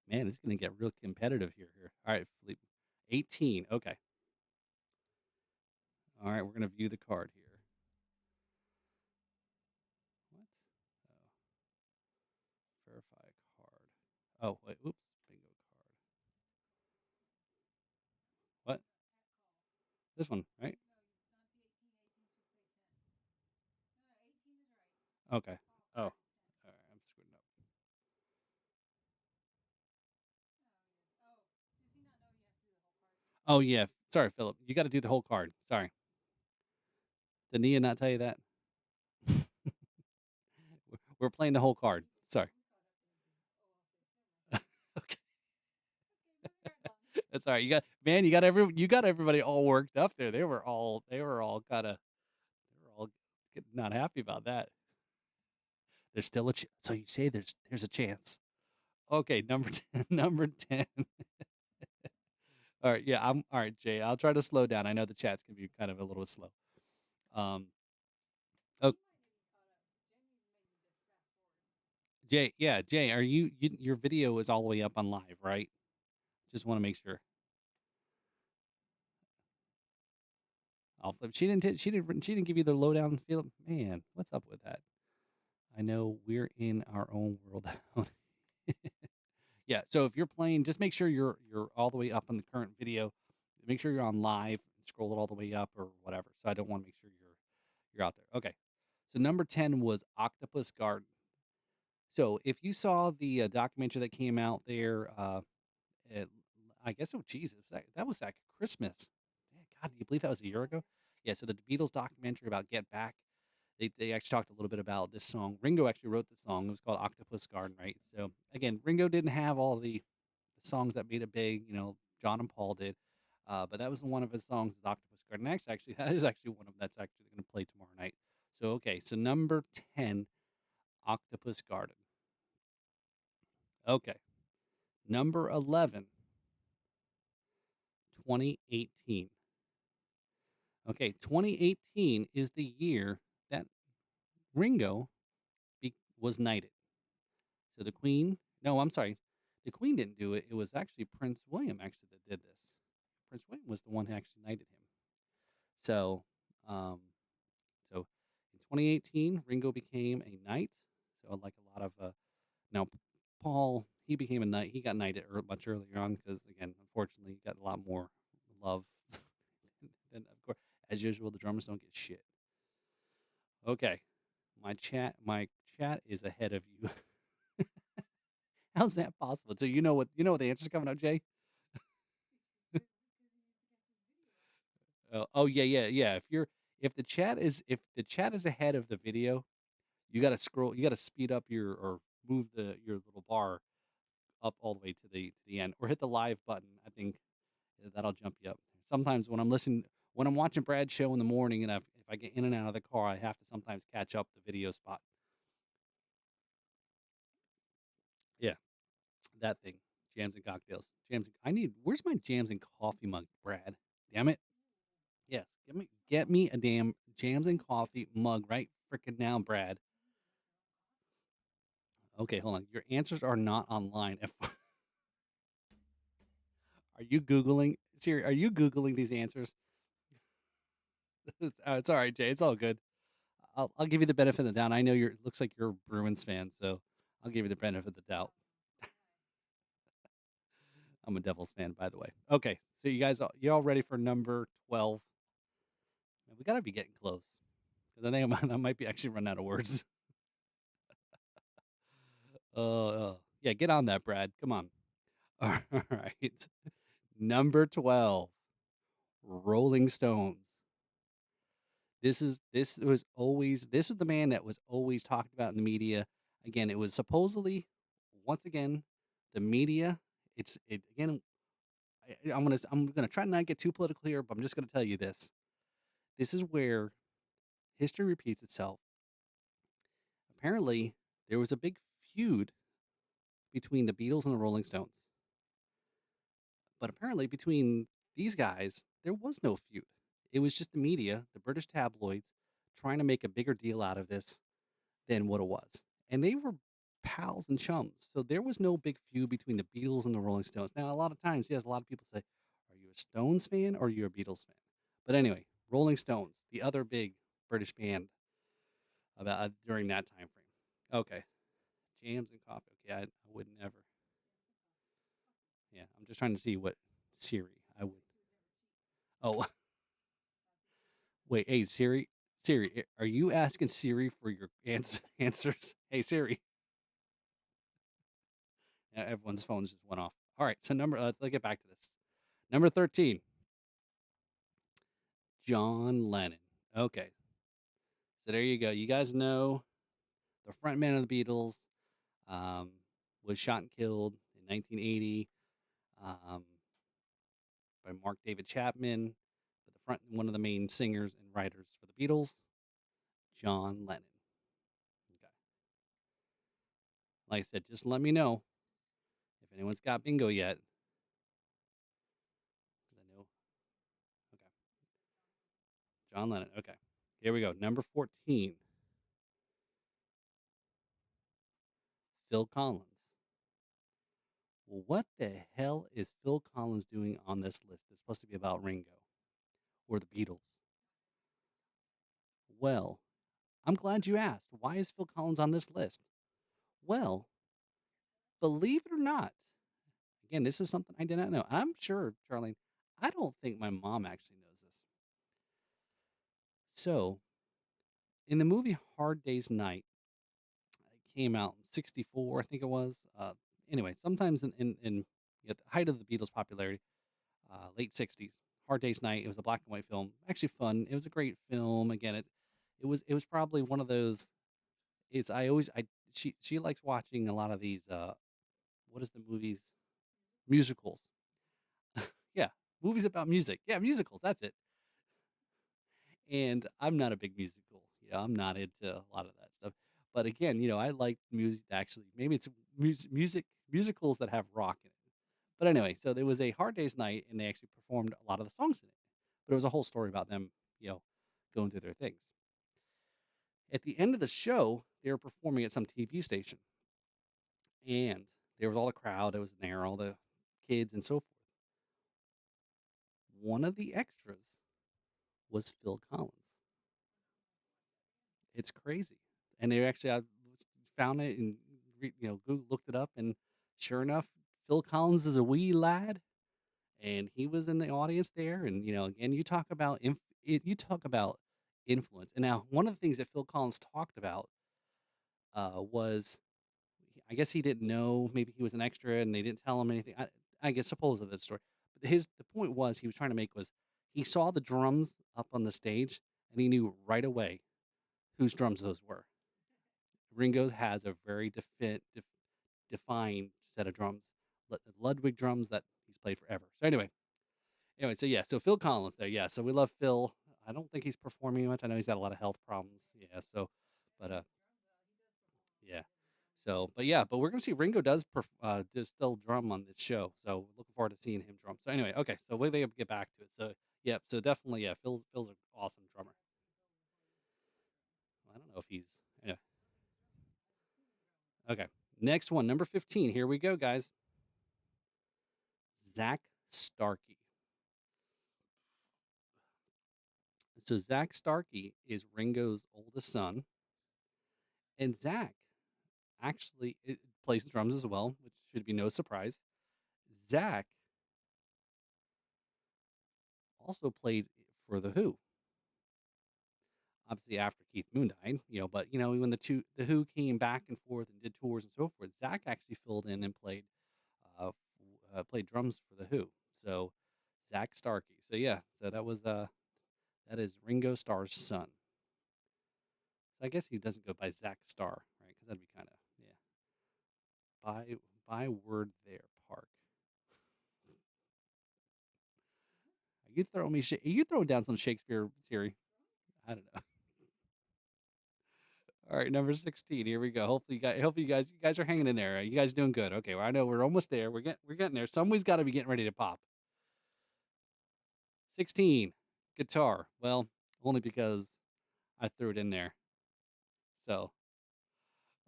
Man, it's gonna get real competitive here. All right, Philippe. 18. Okay. All right, we're gonna view the card here. What? Oh, verify card. Oh, wait. Oops. Bingo card. This one, right? Okay. Oh, all right. I'm screwing up. Oh yeah. Sorry, Philip. You got to do the whole card. Sorry. Did Nia not tell you that? We're playing the whole card. Sorry. Okay. That's all right. You got man. You got everybody all worked up there. They were all kind of they were all not happy about that. There's still so you say there's a chance. Okay, number 10. Number 10. All right, yeah, I'm all right, Jay. I'll try to slow down. I know the chats can be kind of a little slow. Um, oh, Jay, yeah, Jay, your video is all the way up on live, right? Just want to make sure. I'll flip. She didn't give you the lowdown feel. Man, what's up with that? I know we're in our own world. Yeah, so if you're playing, just make sure you're all the way up on the current video. Make sure you're on live. Scroll it all the way up or whatever. So I don't want to make sure you're out there. Okay. So number 10 was Octopus Garden. So if you saw the documentary that came out there, it, I guess Jesus, that was like Christmas. Yeah, God, do you believe that was a year ago? Yeah. So the Beatles documentary about Get Back, they actually talked a little bit about this song. Ringo actually wrote the song. It was called Octopus Garden, right? So again, Ringo didn't have all the songs that made it big. John and Paul did, but that was one of his songs, is Octopus Garden. Actually, that is actually one of that's actually going to play tomorrow night. So okay, so number 10, Octopus Garden. Okay, number 11, 2018. Okay, 2018 is the year that Ringo was knighted. So the Queen, no, I'm sorry, the Queen didn't do it. It was actually Prince William actually that did this. Prince William was the one who actually knighted him. So, um, so in 2018, Ringo became a knight. So like a lot of now, Paul, he became a knight. He got knighted much earlier on because again, unfortunately, he got a lot more love. And of course, as usual, the drummers don't get shit. Okay, my chat is ahead of you. How's that possible? So you know what the answer's coming up, Jay? Oh yeah, yeah, yeah. If the chat is ahead of the video, you got to scroll. You got to speed up or move your little bar up all the way to the end, or hit the live button. I think that'll jump you up. Sometimes when I'm watching Brad's show in the morning, and if I get in and out of the car, I have to sometimes catch up the video spot. Yeah, that thing. Jams and cocktails. Where's my jams and coffee mug, Brad? Damn it. Yes, get me a damn jams and coffee mug right freaking now, Brad. Okay, hold on. Your answers are not online. Are you googling? Siri, are you googling these answers? It's all right, Jay. It's all good. I'll give you the benefit of the doubt. I know looks like you're a Bruins fan, so I'll give you the benefit of the doubt. I'm a Devils fan, by the way. Okay, so you all ready for number 12? Man, we gotta be getting close because I think I might be actually running out of words. Yeah, get on that, Brad. Come on. All right, number 12, Rolling Stones. This was the man that was always talked about in the media. Again, it was supposedly, once again, the media. It again. I'm gonna try not to get too political here, but I'm just gonna tell you this. This is where history repeats itself. Apparently, there was a big feud between the Beatles and the Rolling Stones, but apparently between these guys, there was no feud. It was just the media, the British tabloids, trying to make a bigger deal out of this than what it was. And they were pals and chums. So there was no big feud between the Beatles and the Rolling Stones. Now, a lot of times, yes, a lot of people say, are you a Stones fan or are you a Beatles fan? But anyway, Rolling Stones, the other big British band about during that time frame. Okay, jams and coffee. Okay, I would never. Yeah, I'm just trying to see what Siri I would. Oh, Wait, hey Siri, are you asking Siri for your answers? Hey Siri, everyone's phones just went off. All right, so let's get back to this. Number 13, John Lennon. Okay, so there you go. You guys know the frontman of the Beatles um, was shot and killed in 1980 um, by Mark David Chapman, but one of the main singers and writers for the Beatles, John Lennon. Okay, like I said, just let me know if anyone's got bingo yet. 'Cause I know. Okay, John Lennon. Okay, here we go. Number 14, Phil Collins. Well, what the hell is Phil Collins doing on this list? It's supposed to be about Ringo or the Beatles. Well, I'm glad you asked. Why is Phil Collins on this list? Well, believe it or not, again, this is something I did not know. I'm sure, Charlene, I don't think my mom actually knows this. So, in the movie Hard Day's Night, it came out in 64, I think it was. Anyway, sometimes in at the height of the Beatles' popularity, late 60s, Hard Day's Night, it was a black and white film. Actually fun. It was a great film. Again, it was probably one of those. It's I always I she likes watching a lot of these what is the movies musicals. Yeah, movies about music. Yeah, musicals. That's it. And I'm not a big musical. I'm not into a lot of that stuff. But again, I like music. Actually, maybe it's musicals that have rock in it. But anyway, so there was a Hard Day's Night, and they actually performed a lot of the songs in it. But it was a whole story about them, going through their things. At the end of the show, they were performing at some TV station, and there was all the crowd that was in there, all the kids and so forth. One of the extras was Phil Collins. It's crazy, and they actually found it and Google looked it up, and sure enough, Phil Collins is a wee lad, and he was in the audience there. And again, you talk about influence. And now, one of the things that Phil Collins talked about was, I guess he didn't know, maybe he was an extra and they didn't tell him anything. I guess supposedly the story. But the point was he was trying to make was he saw the drums up on the stage and he knew right away whose drums those were. Ringo has a very defined set of drums, Ludwig drums that he's played forever. So anyway, so yeah, so Phil Collins there, yeah. So we love Phil. I don't think he's performing much. I know he's had a lot of health problems. Yeah, so, but yeah. So, but we're gonna see Ringo does still drum on this show. So looking forward to seeing him drum. So anyway, okay, so we will get back to it. So yeah, so definitely, yeah, Phil's an awesome drummer. I don't know if he's yeah. Okay, next one, number 15. Here we go, guys. Zach Starkey. So Zach Starkey is Ringo's oldest son, and Zach actually plays the drums as well, which should be no surprise. Zach also played for the Who, obviously after Keith Moon died. But when the Who came back and forth and did tours and so forth, Zach actually filled in and played drums for the Who. So Zach Starkey. So yeah, so that is Ringo Starr's son. So I guess he doesn't go by Zach Starr, right? Because that'd be kind of yeah. By word there, Park. Are you throwing down some Shakespeare, Siri? I don't know. All right, number 16. Here we go. Hopefully you guys are hanging in there. You guys doing good. Okay, well, I know we're almost there. We're getting there. Somebody's got to be getting ready to pop. 16. Guitar. Well, only because I threw it in there. So,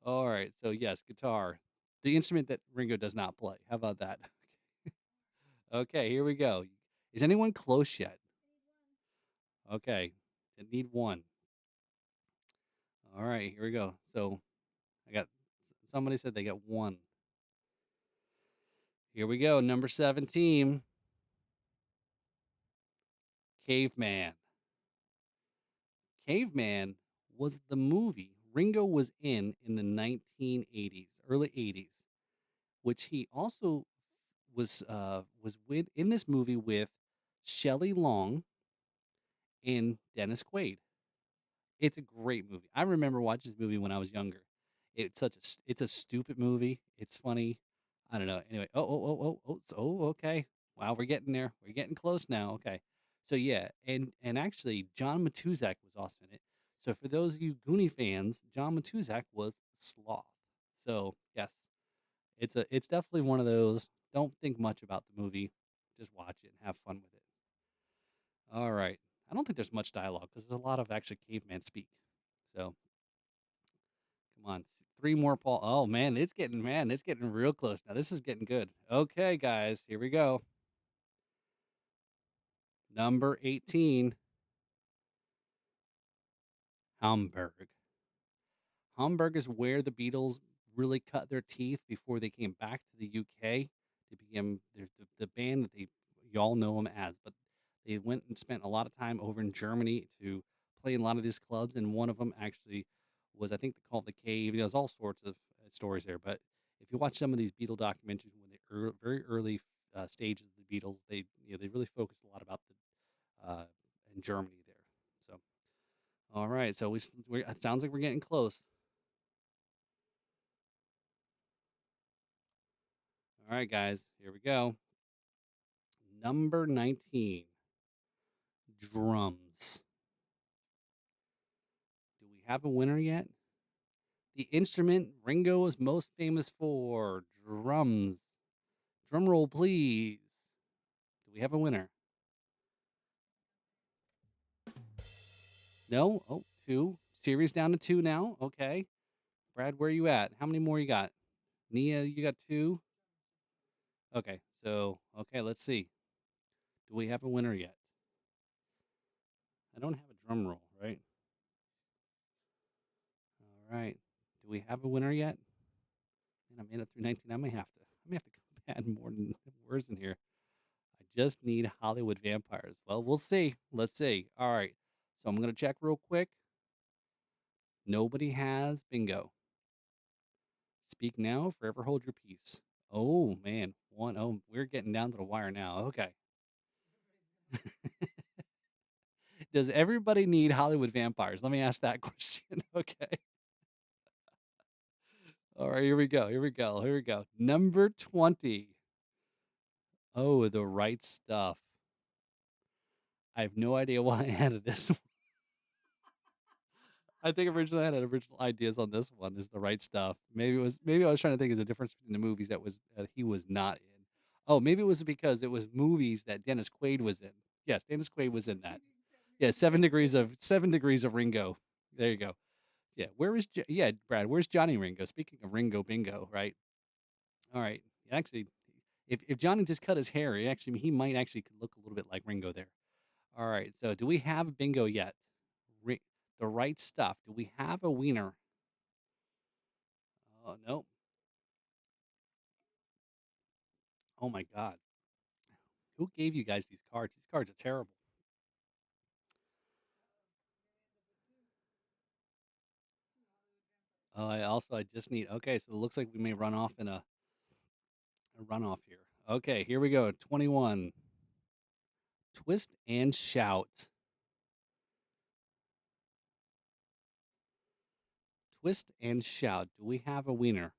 all right. So, yes, guitar. The instrument that Ringo does not play. How about that? Okay, here we go. Is anyone close yet? Okay. I need one. All right, here we go. So, I got somebody said they got one. Here we go. Number 17. Caveman. Caveman was the movie Ringo was in the 1980s, early 80s, which he also was with in this movie with Shelley Long and Dennis Quaid. It's a great movie. I remember watching this movie when I was younger. It's a stupid movie. It's funny. I don't know. Anyway, okay. Wow, we're getting there. We're getting close now. Okay. So yeah, and actually John Matuzak was also in it. So for those of you Goonie fans, John Matuzak was Sloth. So yes, it's definitely one of those. Don't think much about the movie. Just watch it and have fun with it. All right. I don't think there's much dialogue because there's a lot of actually caveman speak. So come on, three more, Paul. Oh man, it's getting real close now. This is getting good. Okay, guys, here we go. Number 18, Hamburg. Hamburg is where the Beatles really cut their teeth before they came back to the UK to become the band that they y'all know them as. But they went and spent a lot of time over in Germany to play in a lot of these clubs, and one of them actually was I think they called the Cave. There's all sorts of stories there. But if you watch some of these Beatle documentaries when the very early stages of the Beatles, they really focused a lot about the in Germany there. So all right, so it sounds like we're getting close. All right, guys, here we go. Number 19, drums. Do we have a winner yet? The instrument Ringo is most famous for, drums. Drum roll, please. Do we have a winner? No? Oh, two. Series down to two now. Okay. Brad, where are you at? How many more you got? Nia, you got two? Okay, okay, let's see. Do we have a winner yet? I don't have a drum roll, right? All right. Do we have a winner yet? Man, I made it through 19. I may have to add more words in here. I just need Hollywood vampires. Well, we'll see. Let's see. All right. So I'm gonna check real quick. Nobody has bingo. Speak now, forever hold your peace. Oh man, one. Oh, we're getting down to the wire now. Okay. Does everybody need Hollywood vampires? Let me ask that question. Okay. All right. Here we go. Here we go. Here we go. Number 20. Oh, the right stuff. I have no idea why I added this. I think originally I had original ideas on this one. Is the right stuff? Maybe I was trying to think of the difference between the movies he was not in. Oh, maybe it was because it was movies that Dennis Quaid was in. Yes, Dennis Quaid was in that. Yeah, 7 degrees of Ringo. There you go. Yeah, yeah, Brad? Where's Johnny Ringo? Speaking of Ringo Bingo, right? All right. Actually, if Johnny just cut his hair, he might actually look a little bit like Ringo there. All right. So, do we have bingo yet? Ri- the right stuff. Do we have a wiener? Oh no. Oh my God. Who gave you guys these cards? These cards are terrible. Oh, I just need. Okay, so it looks like we may run off in a runoff here. Okay, here we go. 21. Twist and shout. Twist and shout. Do we have a wiener?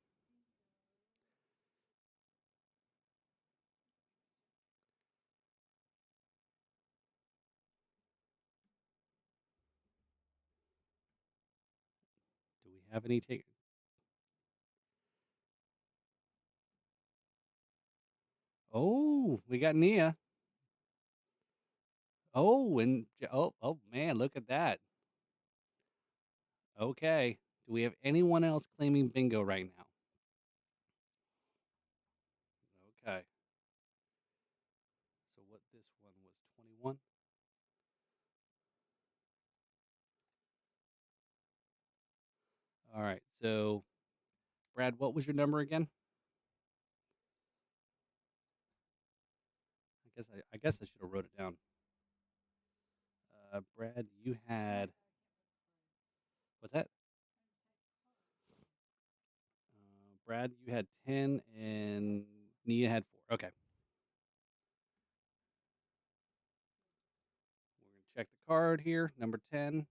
Do we have any take? Oh, we got Nia. Oh man, look at that. Okay. Do we have anyone else claiming bingo right now? Okay. So what this one was 21. All right. So Brad, what was your number again? I guess I should have wrote it down. Brad, you had What's that? Brad, you had 10 and Nia had 4. Okay. We're going to check the card here. Number 10.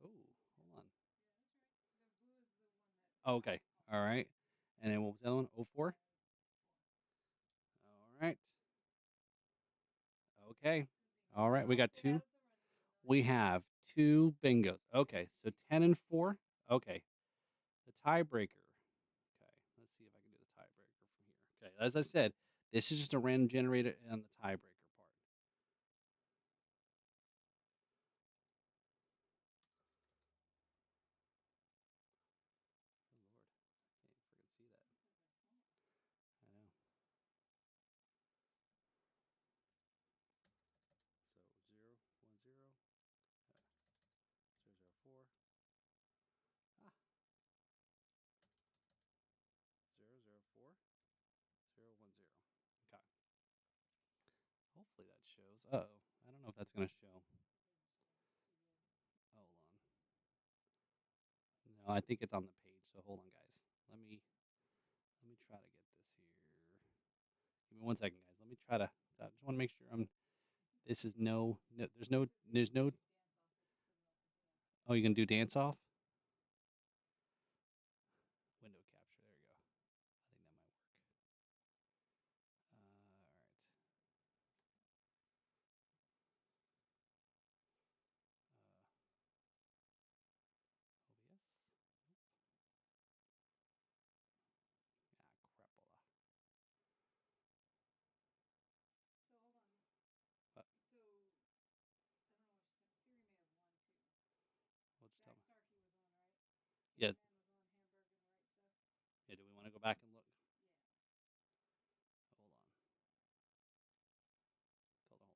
Oh, hold on. Oh, okay. All right. And then what was the other one? 04? All right. Okay. All right. We got 2. We have 2 bingos. Okay. So 10 and 4. Okay. The tiebreaker. Okay. Let's see if I can do the tiebreaker from here. Okay. As I said, this is just a random generator on the tiebreaker part. Oh, Lord. Can't freaking see that. I know. So 0, 1, 0, 0, 0, 4. Ah. 0, 0, 4, 0, 1, 0. Okay. Hopefully that shows. Uh-oh. I don't know if that's going to show. Hold on. No, I think it's on the page. So hold on, guys. Let me try to get this here. Give me 1 second, guys. Let me try to. I just want to make sure I'm. This is no. There's no. Oh, you gonna do dance off? Window capture. There you go. I think that might work. All right. OBS. Ah, crapola. What? Well, just tell me. Yeah. Yeah. Do we want to go back and look? Hold on. Hold on.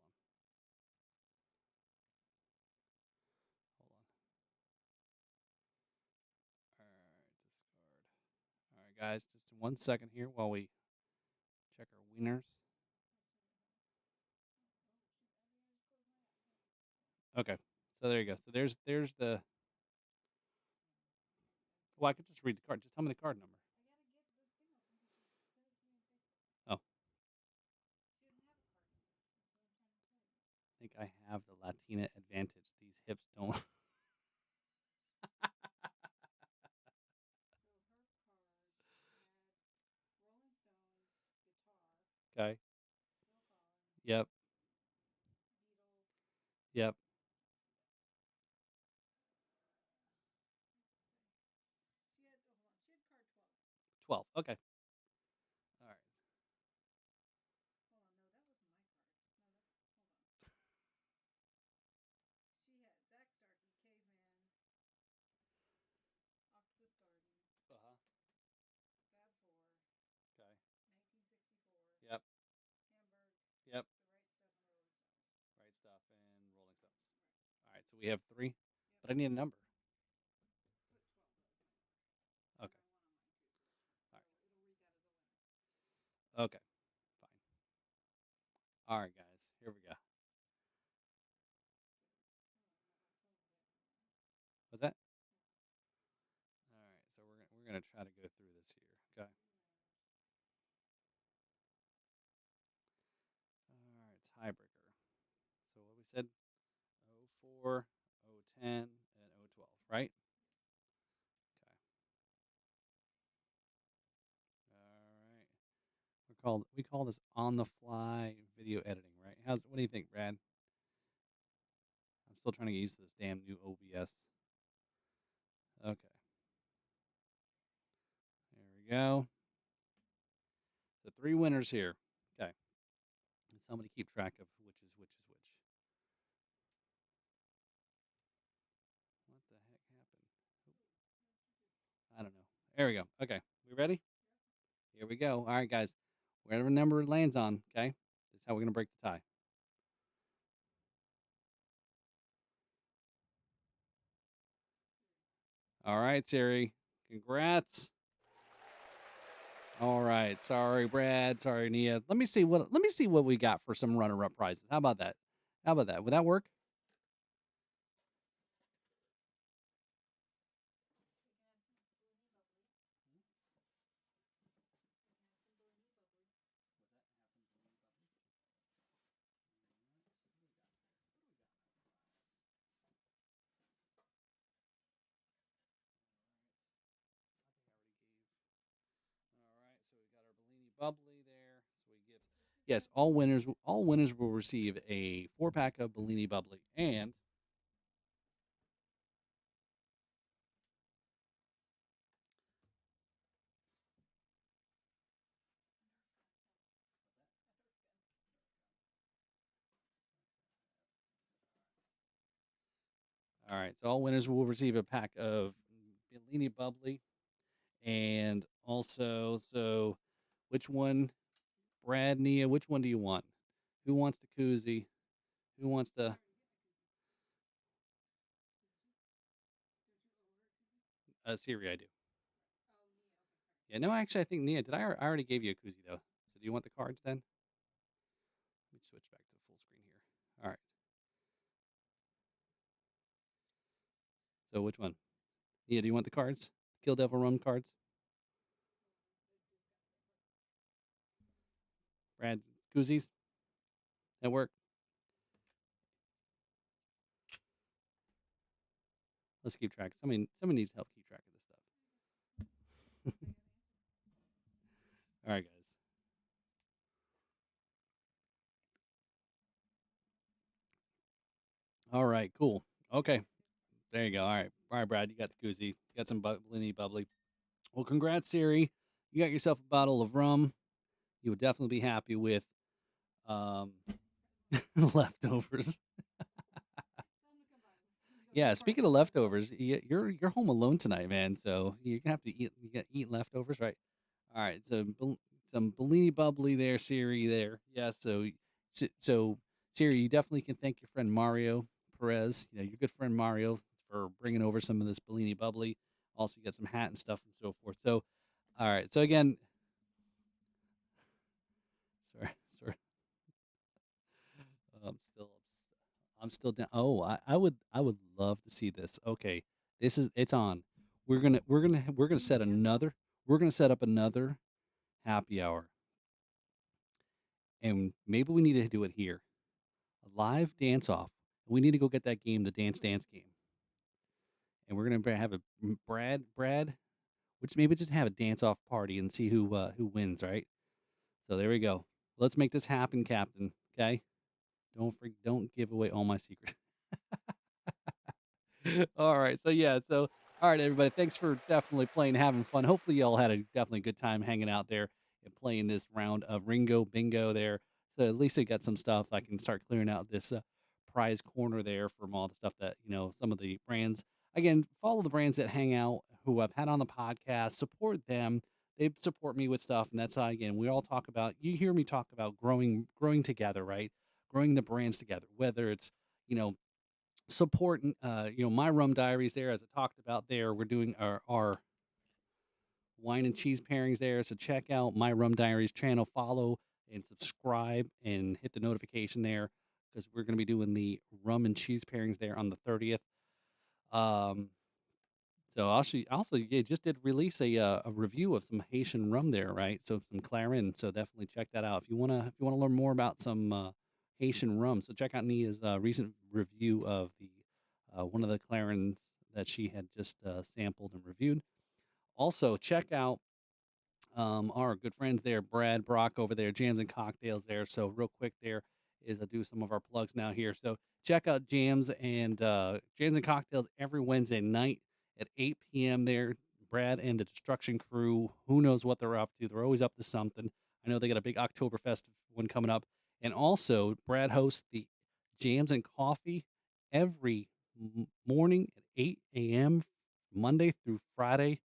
Hold on. All right. Discard. All right, guys. Just 1 second here while we check our winners. Okay. So there you go. So there's the. Well, I could just read the card. Just tell me the card number. Oh, I think I have the Latina advantage. These hips don't. Okay. Yep. Yep. 12. Okay. All right. Uh-huh. Okay. Yep. Yep. Right stuff and Rolling Stones. All right. So we have 3, but I need a number. Okay. All right. Okay. Fine. All right, guys. Here we go. What's that? All right. So we're gonna try to go through this here. Okay. All right. Tiebreaker. So what we said? 04, 010, and 012, right? Okay. All right. We call this on the fly video editing, right? What do you think, Brad? I'm still trying to get used to this damn new OBS. Okay. There we go. The 3 winners here. Okay. And somebody keep track of which is which is which. What the heck happened? I don't know. There we go. Okay. We ready? Here we go. All right, guys. Whatever number it lands on, okay? This is how we're going to break the tie. All right, Siri. Congrats. All right. Sorry, Brad. Sorry, Nia. Let me see what we got for some runner-up prizes. How about that? Would that work? Bubbly there. So we give yes, all winners will receive a 4 pack of Bellini Bubbly. And all right, so all winners will receive a pack of Bellini Bubbly. And also, so which one, Brad, Nia, which one do you want? Who wants the koozie? Who wants the Siri? I do. Yeah, no, actually, I think Nia, did I already gave you a koozie though. So do you want the cards then? Let me switch back to full screen here. All right. So which one? Nia, do you want the cards? Kill Devil Rum cards? Brad, koozies? That work? Let's keep track. Somebody needs to help keep track of this stuff. All right, guys. All right, cool. Okay, there you go. All right, Brad, you got the koozie. You got some Bellini Bubbly. Well, congrats, Siri. You got yourself a bottle of rum. You would definitely be happy with um, leftovers. Yeah, speaking of leftovers, you're home alone tonight, man. So you're gonna have to eat leftovers, right? All right, so some Bellini Bubbly there, Siri there. Yeah, so Siri, you definitely can thank your friend Mario Perez. You know, your good friend Mario for bringing over some of this Bellini Bubbly. Also, you got some hat and stuff and so forth. So, all right. So again, sorry, sorry. I'm still, I'm still down. Oh, I would love to see this. Okay, it's on. We're gonna set another. We're gonna set up another happy hour, and maybe we need to do it here. A live dance off. We need to go get that game, the Dance Dance game, and we're gonna have a Brad, which maybe just have a dance off party and see who wins. Right. So there we go. Let's make this happen, Captain. Okay. Don't give away all my secrets. All right. So yeah. So all right, everybody. Thanks for definitely playing, having fun. Hopefully, y'all had a definitely good time hanging out there and playing this round of Ringo Bingo there. So at least I got some stuff. I can start clearing out this prize corner there from all the stuff that some of the brands. Again, follow the brands that hang out who I've had on the podcast. Support them. They support me with stuff, and that's how again we all talk about. You hear me talk about growing together, right? Growing the brands together. Whether it's you know supporting my rum diaries there as I talked about there, we're doing our wine and cheese pairings there, so check out my rum diaries channel, follow and subscribe and hit the notification there because we're going to be doing the rum and cheese pairings there on the 30th. um so also yeah, just did release a review of some Haitian rum there, right? So some Clarin. So definitely check that out if you wanna learn more about some Haitian rum. So check out Nia's recent review of the one of the Clarins that she had just sampled and reviewed. Also check out our good friends there, Brad, Brock over there, Jams and Cocktails there. So real quick there is I do some of our plugs now here. So check out Jams and Cocktails every Wednesday night at 8 p.m. there. Brad and the Destruction Crew, who knows what they're up to? They're always up to something. I know they got a big Oktoberfest one coming up. And also, Brad hosts the Jams and Coffee every morning at 8 a.m. Monday through Friday.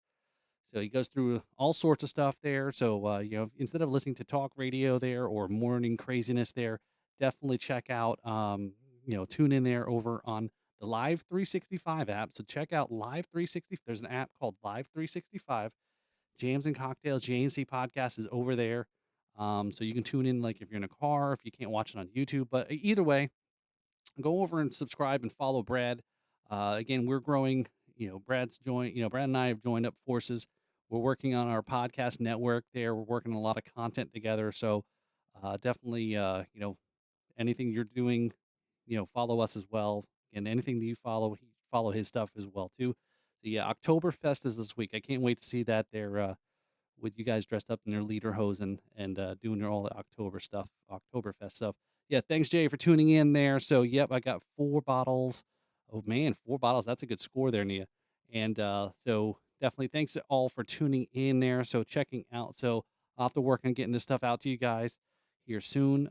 So he goes through all sorts of stuff there. So instead of listening to talk radio there or morning craziness there, definitely check out tune in there over on the Live 365 app. So check out Live 360. There's an app called Live 365. Jams and Cocktails JNC podcast is over there. So you can tune in like if you're in a car, if you can't watch it on YouTube. But either way, go over and subscribe and follow Brad. Again, we're growing. Brad and I have joined up forces. We're working on our podcast network there. We're working on a lot of content together. So definitely, anything you're doing, follow us as well. And anything that you follow his stuff as well too. So yeah, Oktoberfest is this week. I can't wait to see that there. with you guys dressed up in your lederhosen and doing all the Oktoberfest stuff. Yeah, thanks Jay for tuning in there. So yep, I got 4 bottles. Oh man, 4 bottles. That's a good score there, Nia. And so definitely thanks all for tuning in there. So checking out. So I'll have to work on getting this stuff out to you guys here soon.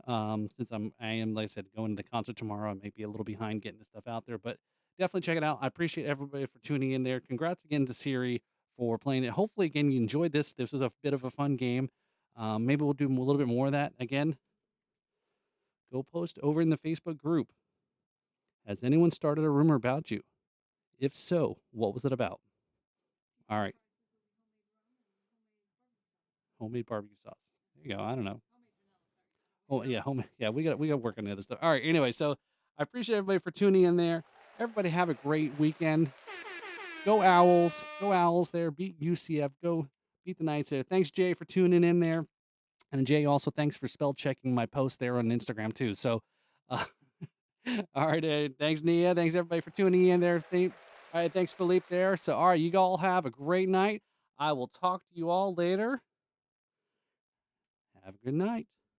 Since I am, like I said, going to the concert tomorrow. I may be a little behind getting this stuff out there, but definitely check it out. I appreciate everybody for tuning in there. Congrats again to Siri for playing it. Hopefully, again, you enjoyed this. This was a bit of a fun game. Maybe we'll do a little bit more of that. Again, go post over in the Facebook group. Has anyone started a rumor about you? If so, what was it about? All right. Homemade barbecue sauce. There you go. I don't know. Oh yeah, homemade. Yeah, we got to work on the other stuff. All right. Anyway, so I appreciate everybody for tuning in there. Everybody have a great weekend. Go Owls. Go Owls there. Beat UCF. Go beat the Knights there. Thanks, Jay, for tuning in there. And Jay, also thanks for spell checking my post there on Instagram too. So, uh, all right, thanks Nia. Thanks everybody for tuning in there. All right, thanks Philippe there. So, all right, you all have a great night. I will talk to you all later. Have a good night.